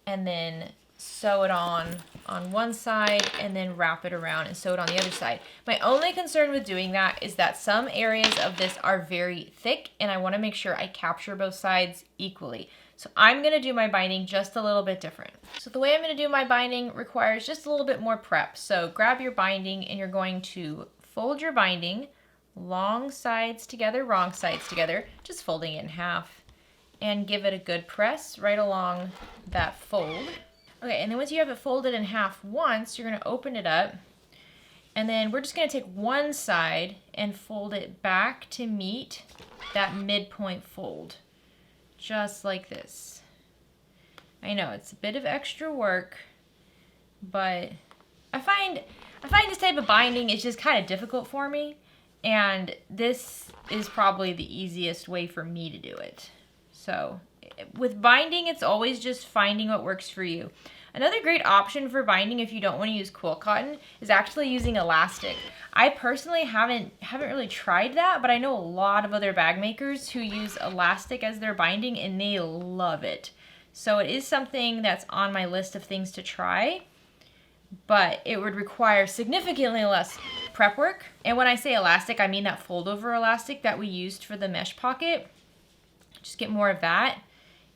and then sew it on one side and then wrap it around and sew it on the other side. My only concern with doing that is that some areas of this are very thick and I want to make sure I capture both sides equally. So I'm going to do my binding just a little bit different. So the way I'm going to do my binding requires just a little bit more prep. So grab your binding and you're going to fold your binding long sides together, wrong sides together, just folding it in half and give it a good press right along that fold. Okay, and then once you have it folded in half once, you're gonna open it up, and then we're just gonna take one side and fold it back to meet that midpoint fold, just like this. I know, it's a bit of extra work, but I find this type of binding is just kind of difficult for me, and this is probably the easiest way for me to do it. So with binding, it's always just finding what works for you. Another great option for binding if you don't want to use quilt cotton is actually using elastic. I personally haven't really tried that, but I know a lot of other bag makers who use elastic as their binding and they love it. So it is something that's on my list of things to try, but it would require significantly less prep work. And when I say elastic, I mean that fold over elastic that we used for the mesh pocket. Just get more of that.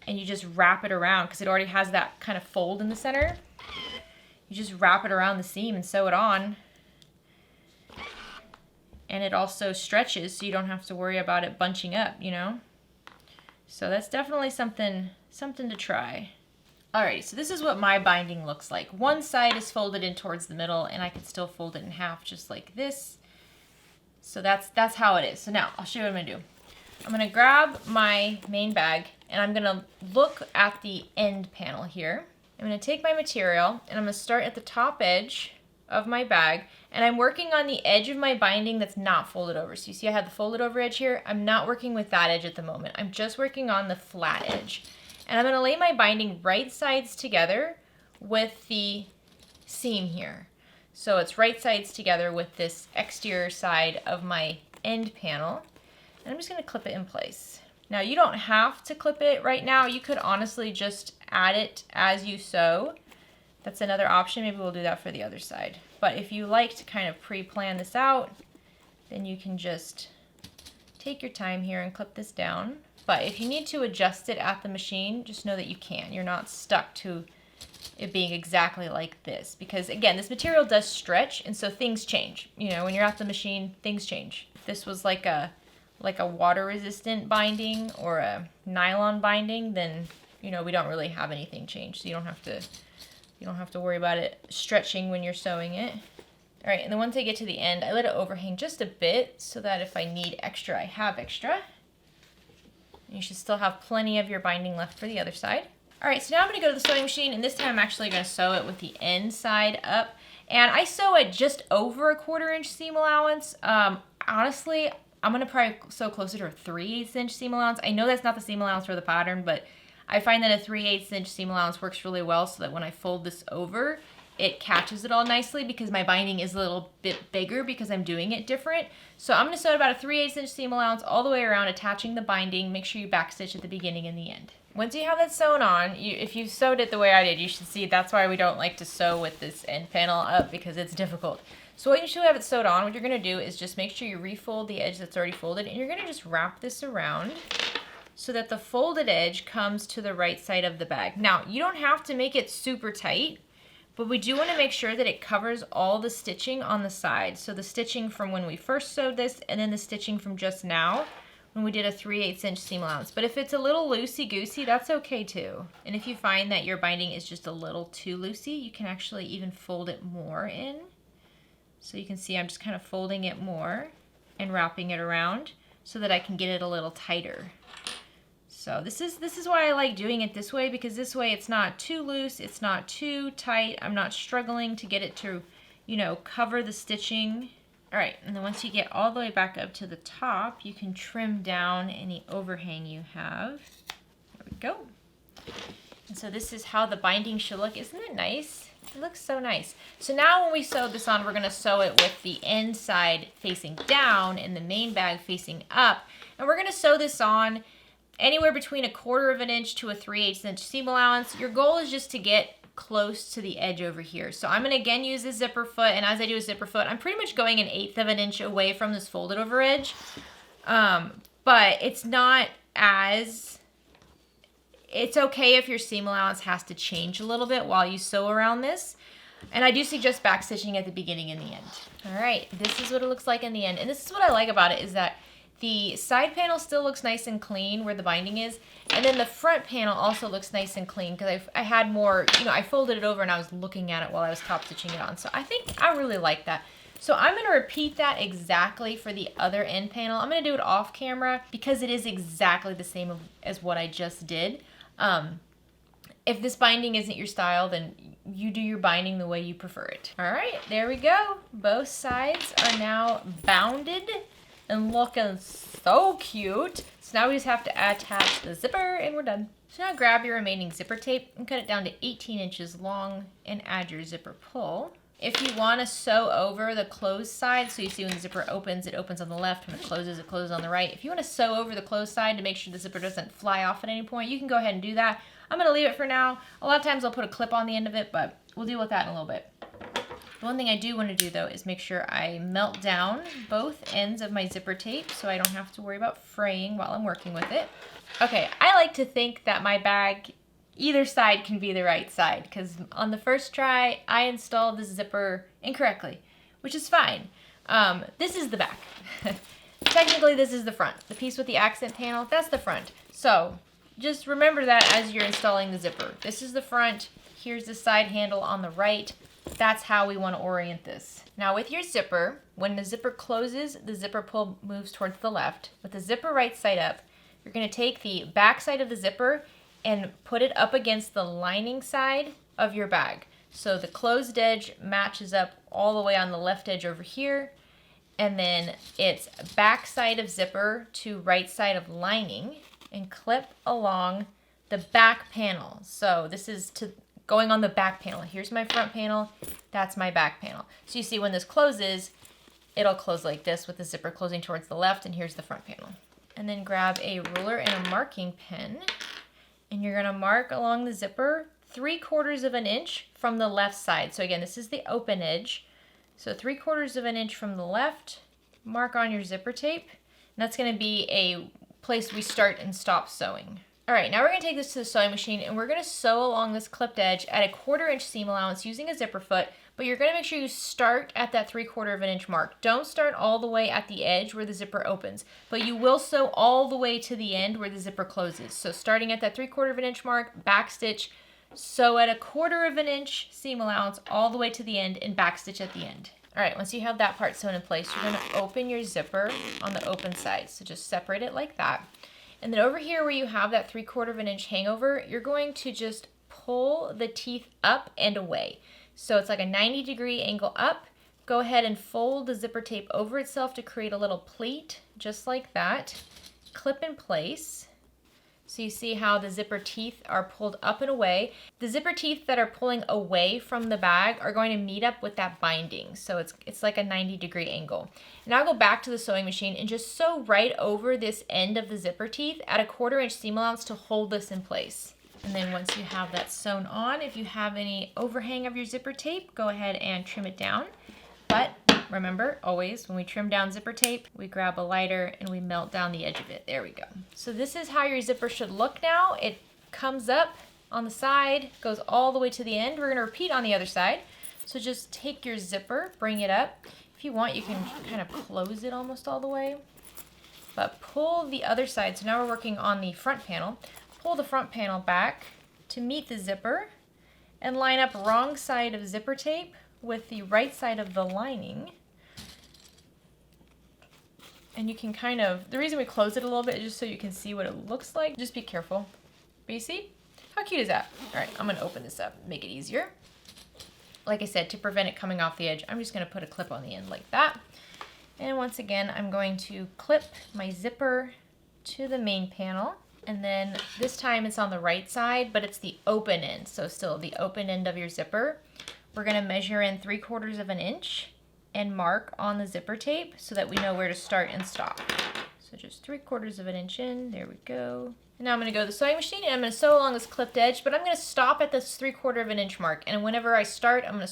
And you just wrap it around because it already has that kind of fold in the center. You just wrap it around the seam and sew it on. And it also stretches so you don't have to worry about it bunching up, you know? So that's definitely something to try. Alrighty, so this is what my binding looks like. One side is folded in towards the middle and I can still fold it in half just like this. So that's how it is. So now I'll show you what I'm gonna do. I'm gonna grab my main bag and I'm gonna look at the end panel here. I'm gonna take my material and I'm gonna start at the top edge of my bag and I'm working on the edge of my binding that's not folded over. So you see I have the folded over edge here. I'm not working with that edge at the moment. I'm just working on the flat edge. And I'm gonna lay my binding right sides together with the seam here. So it's right sides together with this exterior side of my end panel. And I'm just gonna clip it in place. Now you don't have to clip it right now. You could honestly just add it as you sew. That's another option. Maybe we'll do that for the other side. But if you like to kind of pre-plan this out, then you can just take your time here and clip this down. But if you need to adjust it at the machine, just know that you can. You're not stuck to it being exactly like this. Because again, this material does stretch and so things change. You know, when you're at the machine, things change. If this was like a water resistant binding or a nylon binding, then you know we don't really have anything change. So you don't have to worry about it stretching when you're sewing it. All right, and then once I get to the end, I let it overhang just a bit so that if I need extra, I have extra. You should still have plenty of your binding left for the other side. All right, so now I'm gonna go to the sewing machine, and this time I'm actually gonna sew it with the end side up. And I sew it just over a 1/4 inch seam allowance. Honestly, I'm gonna probably sew closer to a 3/8 inch seam allowance. I know that's not the seam allowance for the pattern, but I find that a 3/8 inch seam allowance works really well so that when I fold this over, it catches it all nicely because my binding is a little bit bigger because I'm doing it different. So I'm going to sew about a 3/8 inch seam allowance all the way around, attaching the binding. Make sure you backstitch at the beginning and the end. Once you have that sewn on, if you sewed it the way I did, you should see that's why we don't like to sew with this end panel up, because it's difficult. So once you have it sewed on, what you're going to do is just make sure you refold the edge that's already folded, and you're going to just wrap this around so that the folded edge comes to the right side of the bag. Now, you don't have to make it super tight, but we do want to make sure that it covers all the stitching on the side. So the stitching from when we first sewed this, and then the stitching from just now when we did a 3/8 inch seam allowance. But if it's a little loosey-goosey, that's okay too. And if you find that your binding is just a little too loosey, you can actually even fold it more in. So you can see I'm just kind of folding it more and wrapping it around so that I can get it a little tighter. So this is why I like doing it this way, because this way it's not too loose, it's not too tight, I'm not struggling to get it to, you know, cover the stitching. All right, and then once you get all the way back up to the top, you can trim down any overhang you have. There we go. And so this is how the binding should look. Isn't it nice? It looks so nice. So now when we sew this on, we're gonna sew it with the inside facing down and the main bag facing up. And we're gonna sew this on anywhere between 1/4 inch to a 3/8 inch seam allowance. Your goal is just to get close to the edge over here. So I'm going to again use the zipper foot, and as I do a zipper foot, I'm pretty much going 1/8 inch away from this folded over edge. But it's not as, it's okay if your seam allowance has to change a little bit while you sew around this. And I do suggest back stitching at the beginning and the end. All right, this is what it looks like in the end. And this is what I like about it, is that the side panel still looks nice and clean where the binding is, and then the front panel also looks nice and clean because I had more, you know, I folded it over and I was looking at it while I was top stitching it on. So I think I really like that. So I'm going to repeat that exactly for the other end panel. I'm going to do it off camera because it is exactly the same as what I just did. If this binding isn't your style, then you do your binding the way you prefer it. All right, there we go. Both sides are now bounded and looking so cute. So now we just have to attach the zipper and we're done. So now grab your remaining zipper tape and cut it down to 18 inches long and add your zipper pull. If you want to sew over the closed side, so you see when the zipper opens, it opens on the left. When it closes on the right. If you want to sew over the closed side to make sure the zipper doesn't fly off at any point, you can go ahead and do that. I'm going to leave it for now. A lot of times I'll put a clip on the end of it, but we'll deal with that in a little bit. One thing I do want to do though is make sure I melt down both ends of my zipper tape so I don't have to worry about fraying while I'm working with it. Okay, I like to think that my bag, either side can be the right side, because on the first try I installed the zipper incorrectly, which is fine. This is the back. Technically this is the front. The piece with the accent panel, that's the front. So just remember that as you're installing the zipper. This is the front, here's the side handle on the right. That's how we want to orient this. Now with your zipper, when the zipper closes, the zipper pull moves towards the left. With the zipper right side up, you're going to take the back side of the zipper and put it up against the lining side of your bag. So the closed edge matches up all the way on the left edge over here, and then it's back side of zipper to right side of lining, and clip along the back panel. So this is to going on the back panel. Here's my front panel, that's my back panel. So you see when this closes, it'll close like this with the zipper closing towards the left, and here's the front panel. And then grab a ruler and a marking pen, and you're gonna mark along the zipper 3/4 inch from the left side. So again, this is the open edge. So 3/4 inch from the left, mark on your zipper tape, and that's gonna be a place we start and stop sewing. All right, now we're gonna take this to the sewing machine and we're gonna sew along this clipped edge at 1/4 inch seam allowance using a zipper foot, but you're gonna make sure you start at that 3/4 inch mark. Don't start all the way at the edge where the zipper opens, but you will sew all the way to the end where the zipper closes. So starting at that 3/4 inch mark, back stitch, sew at 1/4 inch seam allowance all the way to the end, and back stitch at the end. All right, once you have that part sewn in place, you're gonna open your zipper on the open side. So just separate it like that. And then over here where you have that 3/4 inch hangover, you're going to just pull the teeth up and away. So it's like a 90-degree angle up. Go ahead and fold the zipper tape over itself to create a little pleat, just like that. Clip in place. So you see how the zipper teeth are pulled up and away. The zipper teeth that are pulling away from the bag are going to meet up with that binding. So it's like a 90-degree angle. And I'll go back to the sewing machine and just sew right over this end of the zipper teeth at a 1/4 inch seam allowance to hold this in place. And then once you have that sewn on, if you have any overhang of your zipper tape, go ahead and trim it down. But remember, always, when we trim down zipper tape, we grab a lighter and we melt down the edge of it. There we go. So this is how your zipper should look now. It comes up on the side, goes all the way to the end. We're gonna repeat on the other side. So just take your zipper, bring it up. If you want, you can kind of close it almost all the way. But pull the other side. So now we're working on the front panel. Pull the front panel back to meet the zipper and line up wrong side of zipper tape with the right side of the lining. And you can kind of, the reason we close it a little bit is just so you can see what it looks like. Just be careful. But you see? How cute is that? All right, I'm gonna open this up, make it easier. Like I said, to prevent it coming off the edge, I'm just gonna put a clip on the end like that. And once again, I'm going to clip my zipper to the main panel. And then this time it's on the right side, but it's the open end. So still the open end of your zipper. We're gonna measure in 3/4 of an inch and mark on the zipper tape so that we know where to start and stop. So just 3/4 of an inch in, there we go. And now I'm gonna go to the sewing machine and I'm gonna sew along this clipped edge, but I'm gonna stop at this 3/4 of an inch mark. And whenever I start, I'm gonna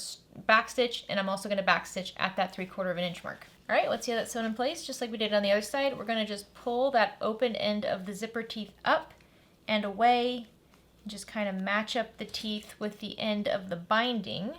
backstitch, and I'm also gonna backstitch at that 3/4 of an inch mark. All right, let's see how that's sewn in place, just like we did on the other side. We're gonna just pull that open end of the zipper teeth up and away, and just kind of match up the teeth with the end of the binding,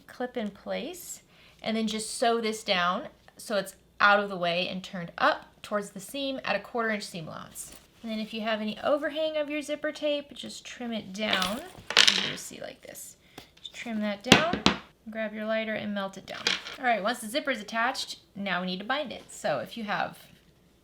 clip in place, and then just sew this down so it's out of the way and turned up towards the seam at a 1/4 inch seam allowance. And then if you have any overhang of your zipper tape, just trim it down. Easier to see like this. Just trim that down, grab your lighter and melt it down. All right, once the zipper is attached, now we need to bind it. So if you have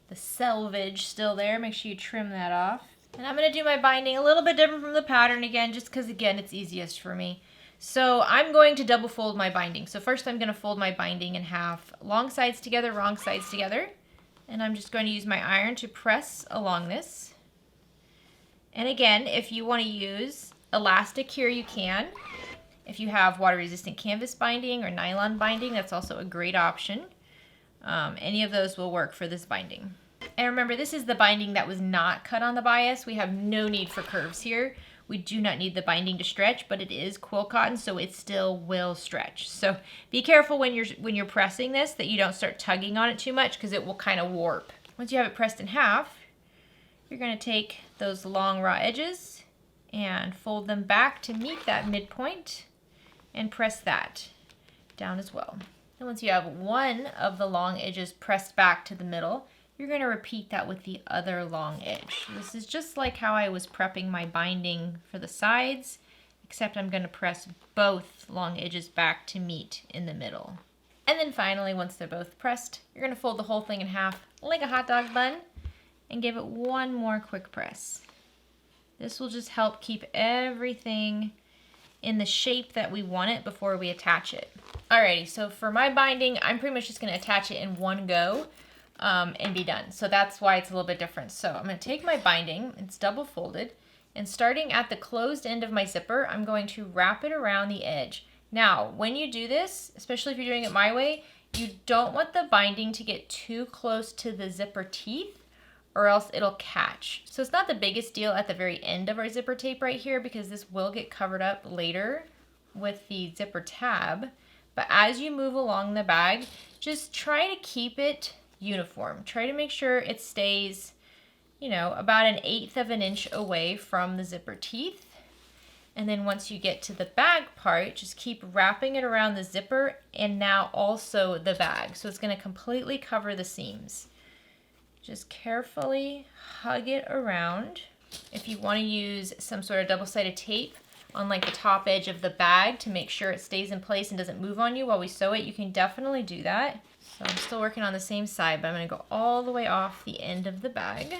the selvage still there, make sure you trim that off. And I'm gonna do my binding a little bit different from the pattern again, just because again, it's easiest for me. So I'm going to double fold my binding. So first I'm gonna fold my binding in half, long sides together, wrong sides together. And I'm just going to use my iron to press along this. And again, if you want to use elastic here, you can. If you have water resistant canvas binding or nylon binding, that's also a great option. Any of those will work for this binding. And remember, this is the binding that was not cut on the bias. We have no need for curves here. We do not need the binding to stretch, but it is quilt cotton, so it still will stretch. So be careful when you're pressing this that you don't start tugging on it too much, because it will kind of warp. Once you have it pressed in half, you're going to take those long raw edges and fold them back to meet that midpoint and press that down as well. And once you have one of the long edges pressed back to the middle, you're going to repeat that with the other long edge. This is just like how I was prepping my binding for the sides, except I'm going to press both long edges back to meet in the middle. And then finally, once they're both pressed, you're going to fold the whole thing in half like a hot dog bun and give it one more quick press. This will just help keep everything in the shape that we want it before we attach it. Alrighty, so for my binding, I'm pretty much just going to attach it in one go. And be done. So that's why it's a little bit different. So I'm going to take my binding, it's double folded, and starting at the closed end of my zipper, I'm going to wrap it around the edge. Now, when you do this, especially if you're doing it my way, you don't want the binding to get too close to the zipper teeth or else it'll catch. So it's not the biggest deal at the very end of our zipper tape right here, because this will get covered up later with the zipper tab. But as you move along the bag, just try to keep it uniform. Try to make sure it stays, you know, about 1/8 of an inch away from the zipper teeth. And then once you get to the bag part, just keep wrapping it around the zipper and now also the bag. So it's going to completely cover the seams. Just carefully hug it around. If you want to use some sort of double-sided tape on like the top edge of the bag to make sure it stays in place and doesn't move on you while we sew it, you can definitely do that. So I'm still working on the same side, but I'm going to go all the way off the end of the bag.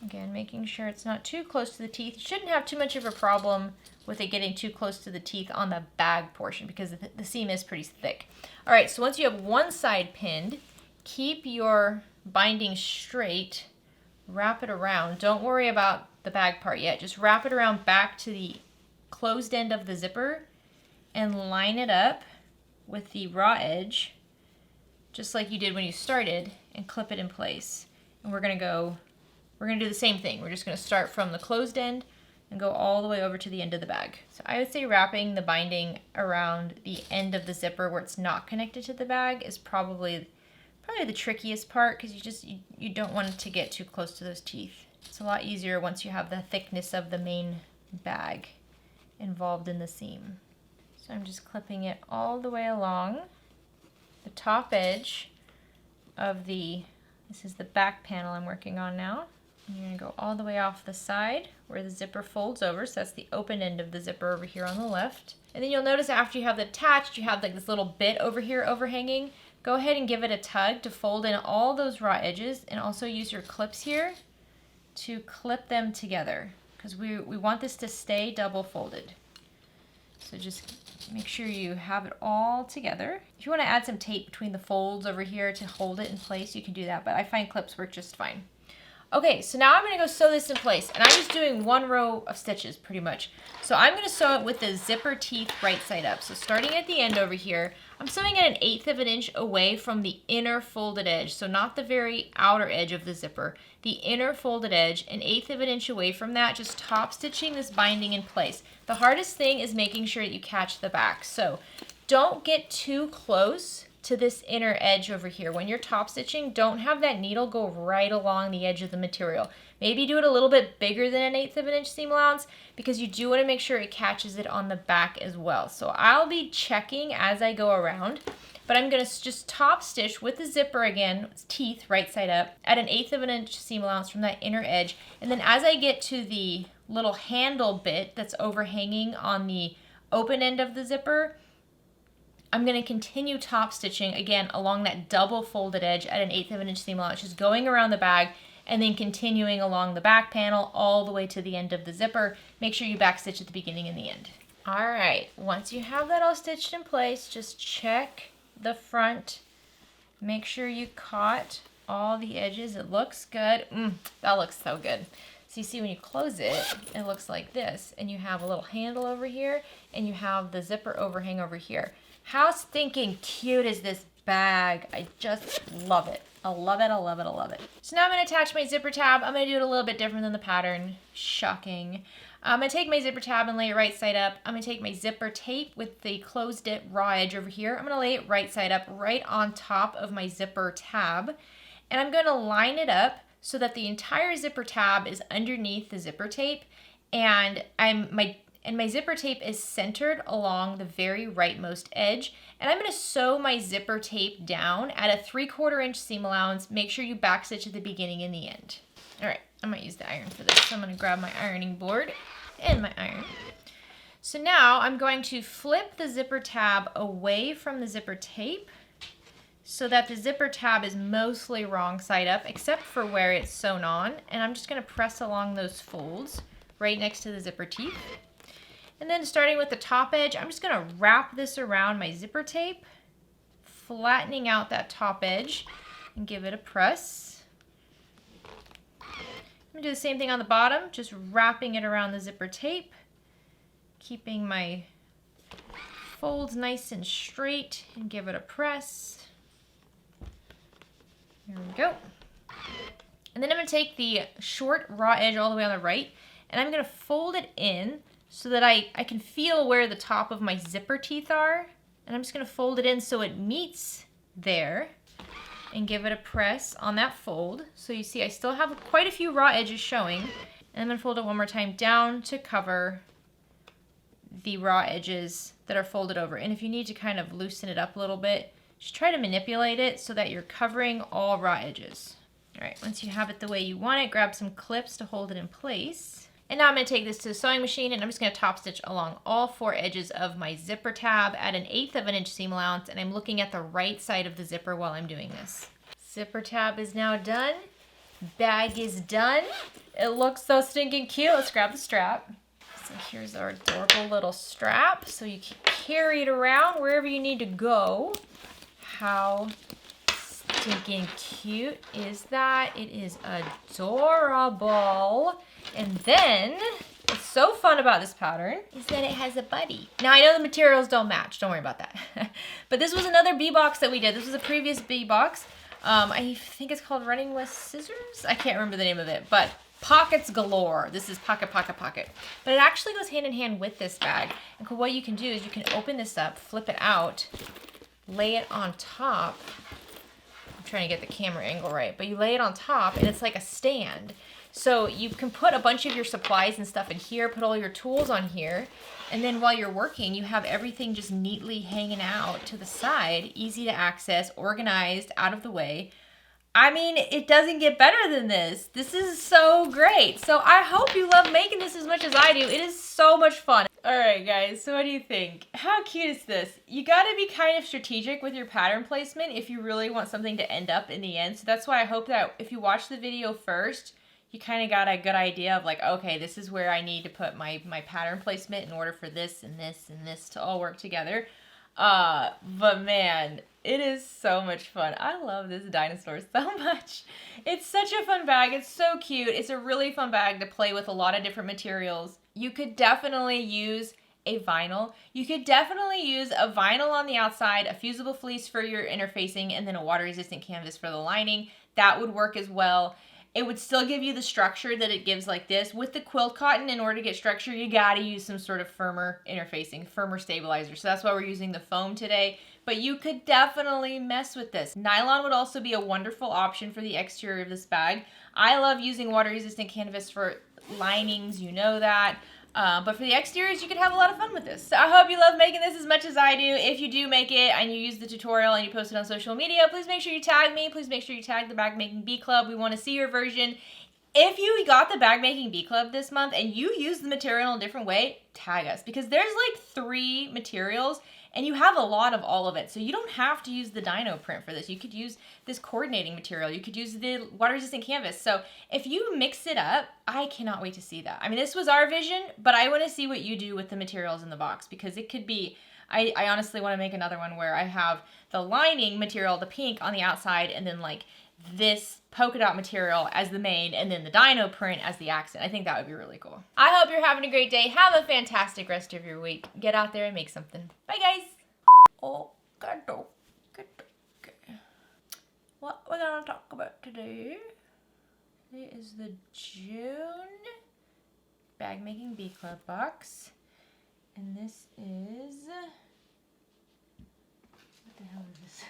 Again, making sure it's not too close to the teeth. You shouldn't have too much of a problem with it getting too close to the teeth on the bag portion, because the seam is pretty thick. All right, so once you have one side pinned, keep your binding straight, wrap it around. Don't worry about the bag part yet. Just wrap it around back to the closed end of the zipper and line it up with the raw edge, just like you did when you started, and clip it in place. And we're gonna do the same thing. We're just gonna start from the closed end and go all the way over to the end of the bag. So I would say wrapping the binding around the end of the zipper where it's not connected to the bag is probably the trickiest part, because you don't want it to get too close to those teeth. It's a lot easier once you have the thickness of the main bag involved in the seam. So I'm just clipping it all the way along the top edge of this is the back panel I'm working on now. And you're gonna go all the way off the side where the zipper folds over, so that's the open end of the zipper over here on the left. And then you'll notice after you have it attached, you have like this little bit over here overhanging. Go ahead and give it a tug to fold in all those raw edges, and also use your clips here to clip them together, because we want this to stay double folded. So just make sure you have it all together. If you want to add some tape between the folds over here to hold it in place, you can do that, but I find clips work just fine. Okay, so now I'm going to go sew this in place, and I'm just doing one row of stitches pretty much. So I'm going to sew it with the zipper teeth right side up. So starting at the end over here, I'm sewing at 1/8 of an inch away from the inner folded edge. So not the very outer edge of the zipper, the inner folded edge, 1/8 of an inch away from that, just top stitching this binding in place. The hardest thing is making sure that you catch the back. So don't get too close to this inner edge over here. When you're top stitching, don't have that needle go right along the edge of the material. Maybe do it a little bit bigger than 1/8 of an inch seam allowance, because you do want to make sure it catches it on the back as well. So I'll be checking as I go around, but I'm going to just top stitch with the zipper again, teeth right side up, at 1/8 of an inch seam allowance from that inner edge. And then as I get to the little handle bit that's overhanging on the open end of the zipper, I'm going to continue top stitching again along that double folded edge at 1/8 of an inch seam allowance, just going around the bag and then continuing along the back panel all the way to the end of the zipper. Make sure you back stitch at the beginning and the end. All right, once you have that all stitched in place, just check the front. Make sure you caught all the edges. It looks good. That looks so good. So you see when you close it, it looks like this, and you have a little handle over here, and you have the zipper overhang over here. How stinking cute is this bag? I just love it. I love it, I love it, I love it. So now I'm going to attach my zipper tab. I'm going to do it a little bit different than the pattern. Shocking. I'm going to take my zipper tab and lay it right side up. I'm going to take my zipper tape with the closed it raw edge over here. I'm going to lay it right side up right on top of my zipper tab. And I'm going to line it up so that the entire zipper tab is underneath the zipper tape. And my zipper tape is centered along the very rightmost edge. And I'm going to sew my zipper tape down at a 3/4 inch seam allowance. Make sure you backstitch at the beginning and the end. All right, I might use the iron for this. So I'm going to grab my ironing board and my iron. So now I'm going to flip the zipper tab away from the zipper tape so that the zipper tab is mostly wrong side up, except for where it's sewn on. And I'm just going to press along those folds right next to the zipper teeth. And then starting with the top edge, I'm just going to wrap this around my zipper tape, flattening out that top edge, and give it a press. I'm going to do the same thing on the bottom, just wrapping it around the zipper tape, keeping my folds nice and straight, and give it a press. There we go. And then I'm going to take the short raw edge all the way on the right, and I'm going to fold it in so that I can feel where the top of my zipper teeth are. And I'm just going to fold it in so it meets there and give it a press on that fold. So you see I still have quite a few raw edges showing. And I'm going to fold it one more time down to cover the raw edges that are folded over. And if you need to kind of loosen it up a little bit, just try to manipulate it so that you're covering all raw edges. All right, once you have it the way you want it, grab some clips to hold it in place. And now I'm going to take this to the sewing machine, and I'm just going to top stitch along all 4 edges of my zipper tab at 1/8 of an inch seam allowance, and I'm looking at the right side of the zipper while I'm doing this. Zipper tab is now done. Bag is done. It looks so stinking cute. Let's grab the strap. So here's our adorable little strap, so you can carry it around wherever you need to go. How stinking cute is that? It is adorable. And then, what's so fun about this pattern is that it has a buddy. Now I know the materials don't match, don't worry about that. But this was another bee box that we did. This was a previous bee box. I think it's called Running with Scissors. I can't remember the name of it, but pockets galore. This is pocket, pocket, pocket. But it actually goes hand in hand with this bag. And what you can do is you can open this up, flip it out, lay it on top. I'm trying to get the camera angle right, but you lay it on top and it's like a stand. So you can put a bunch of your supplies and stuff in here, put all your tools on here, and then while you're working, you have everything just neatly hanging out to the side, easy to access, organized, out of the way. I mean, it doesn't get better than this. This is so great. So I hope you love making this as much as I do. It is so much fun. All right, guys, so what do you think? How cute is this? You gotta be kind of strategic with your pattern placement if you really want something to end up in the end. So that's why I hope that if you watch the video first, you kind of got a good idea of like, okay, this is where I need to put my pattern placement in order for this and this and this to all work together. But man, it is so much fun. I love this dinosaur so much. It's such a fun bag. It's so cute. It's a really fun bag to play with a lot of different materials. You could definitely use a vinyl. You could definitely use a vinyl on the outside, a fusible fleece for your interfacing, and then a water-resistant canvas for the lining. That would work as well. It would still give you the structure that it gives like this. With the quilt cotton, in order to get structure, you gotta use some sort of firmer interfacing, firmer stabilizer. So that's why we're using the foam today. But you could definitely mess with this. Nylon would also be a wonderful option for the exterior of this bag. I love using water-resistant canvas for linings, you know that. But for the exteriors, you could have a lot of fun with this. So I hope you love making this as much as I do. If you do make it and you use the tutorial and you post it on social media, please make sure you tag me. Please make sure you tag the Bag Making Bee Club. We want to see your version. If you got the Bag Making Bee Club this month and you use the material in a different way, tag us. Because there's like 3 materials and you have a lot of all of it. So you don't have to use the dino print for this. You could use this coordinating material. You could use the water-resistant canvas. So if you mix it up, I cannot wait to see that. I mean, this was our vision, but I want to see what you do with the materials in the box because it could be, I honestly want to make another one where I have the lining material, the pink on the outside, and then like this polka dot material as the main and then the dino print as the accent. I think that would be really cool. I hope you're having a great day. Have a fantastic rest of your week. Get out there and make something. Bye guys. Oh, okay. What we're gonna talk about today is the June Bag Making Bee Club box. And this is, what the hell is this?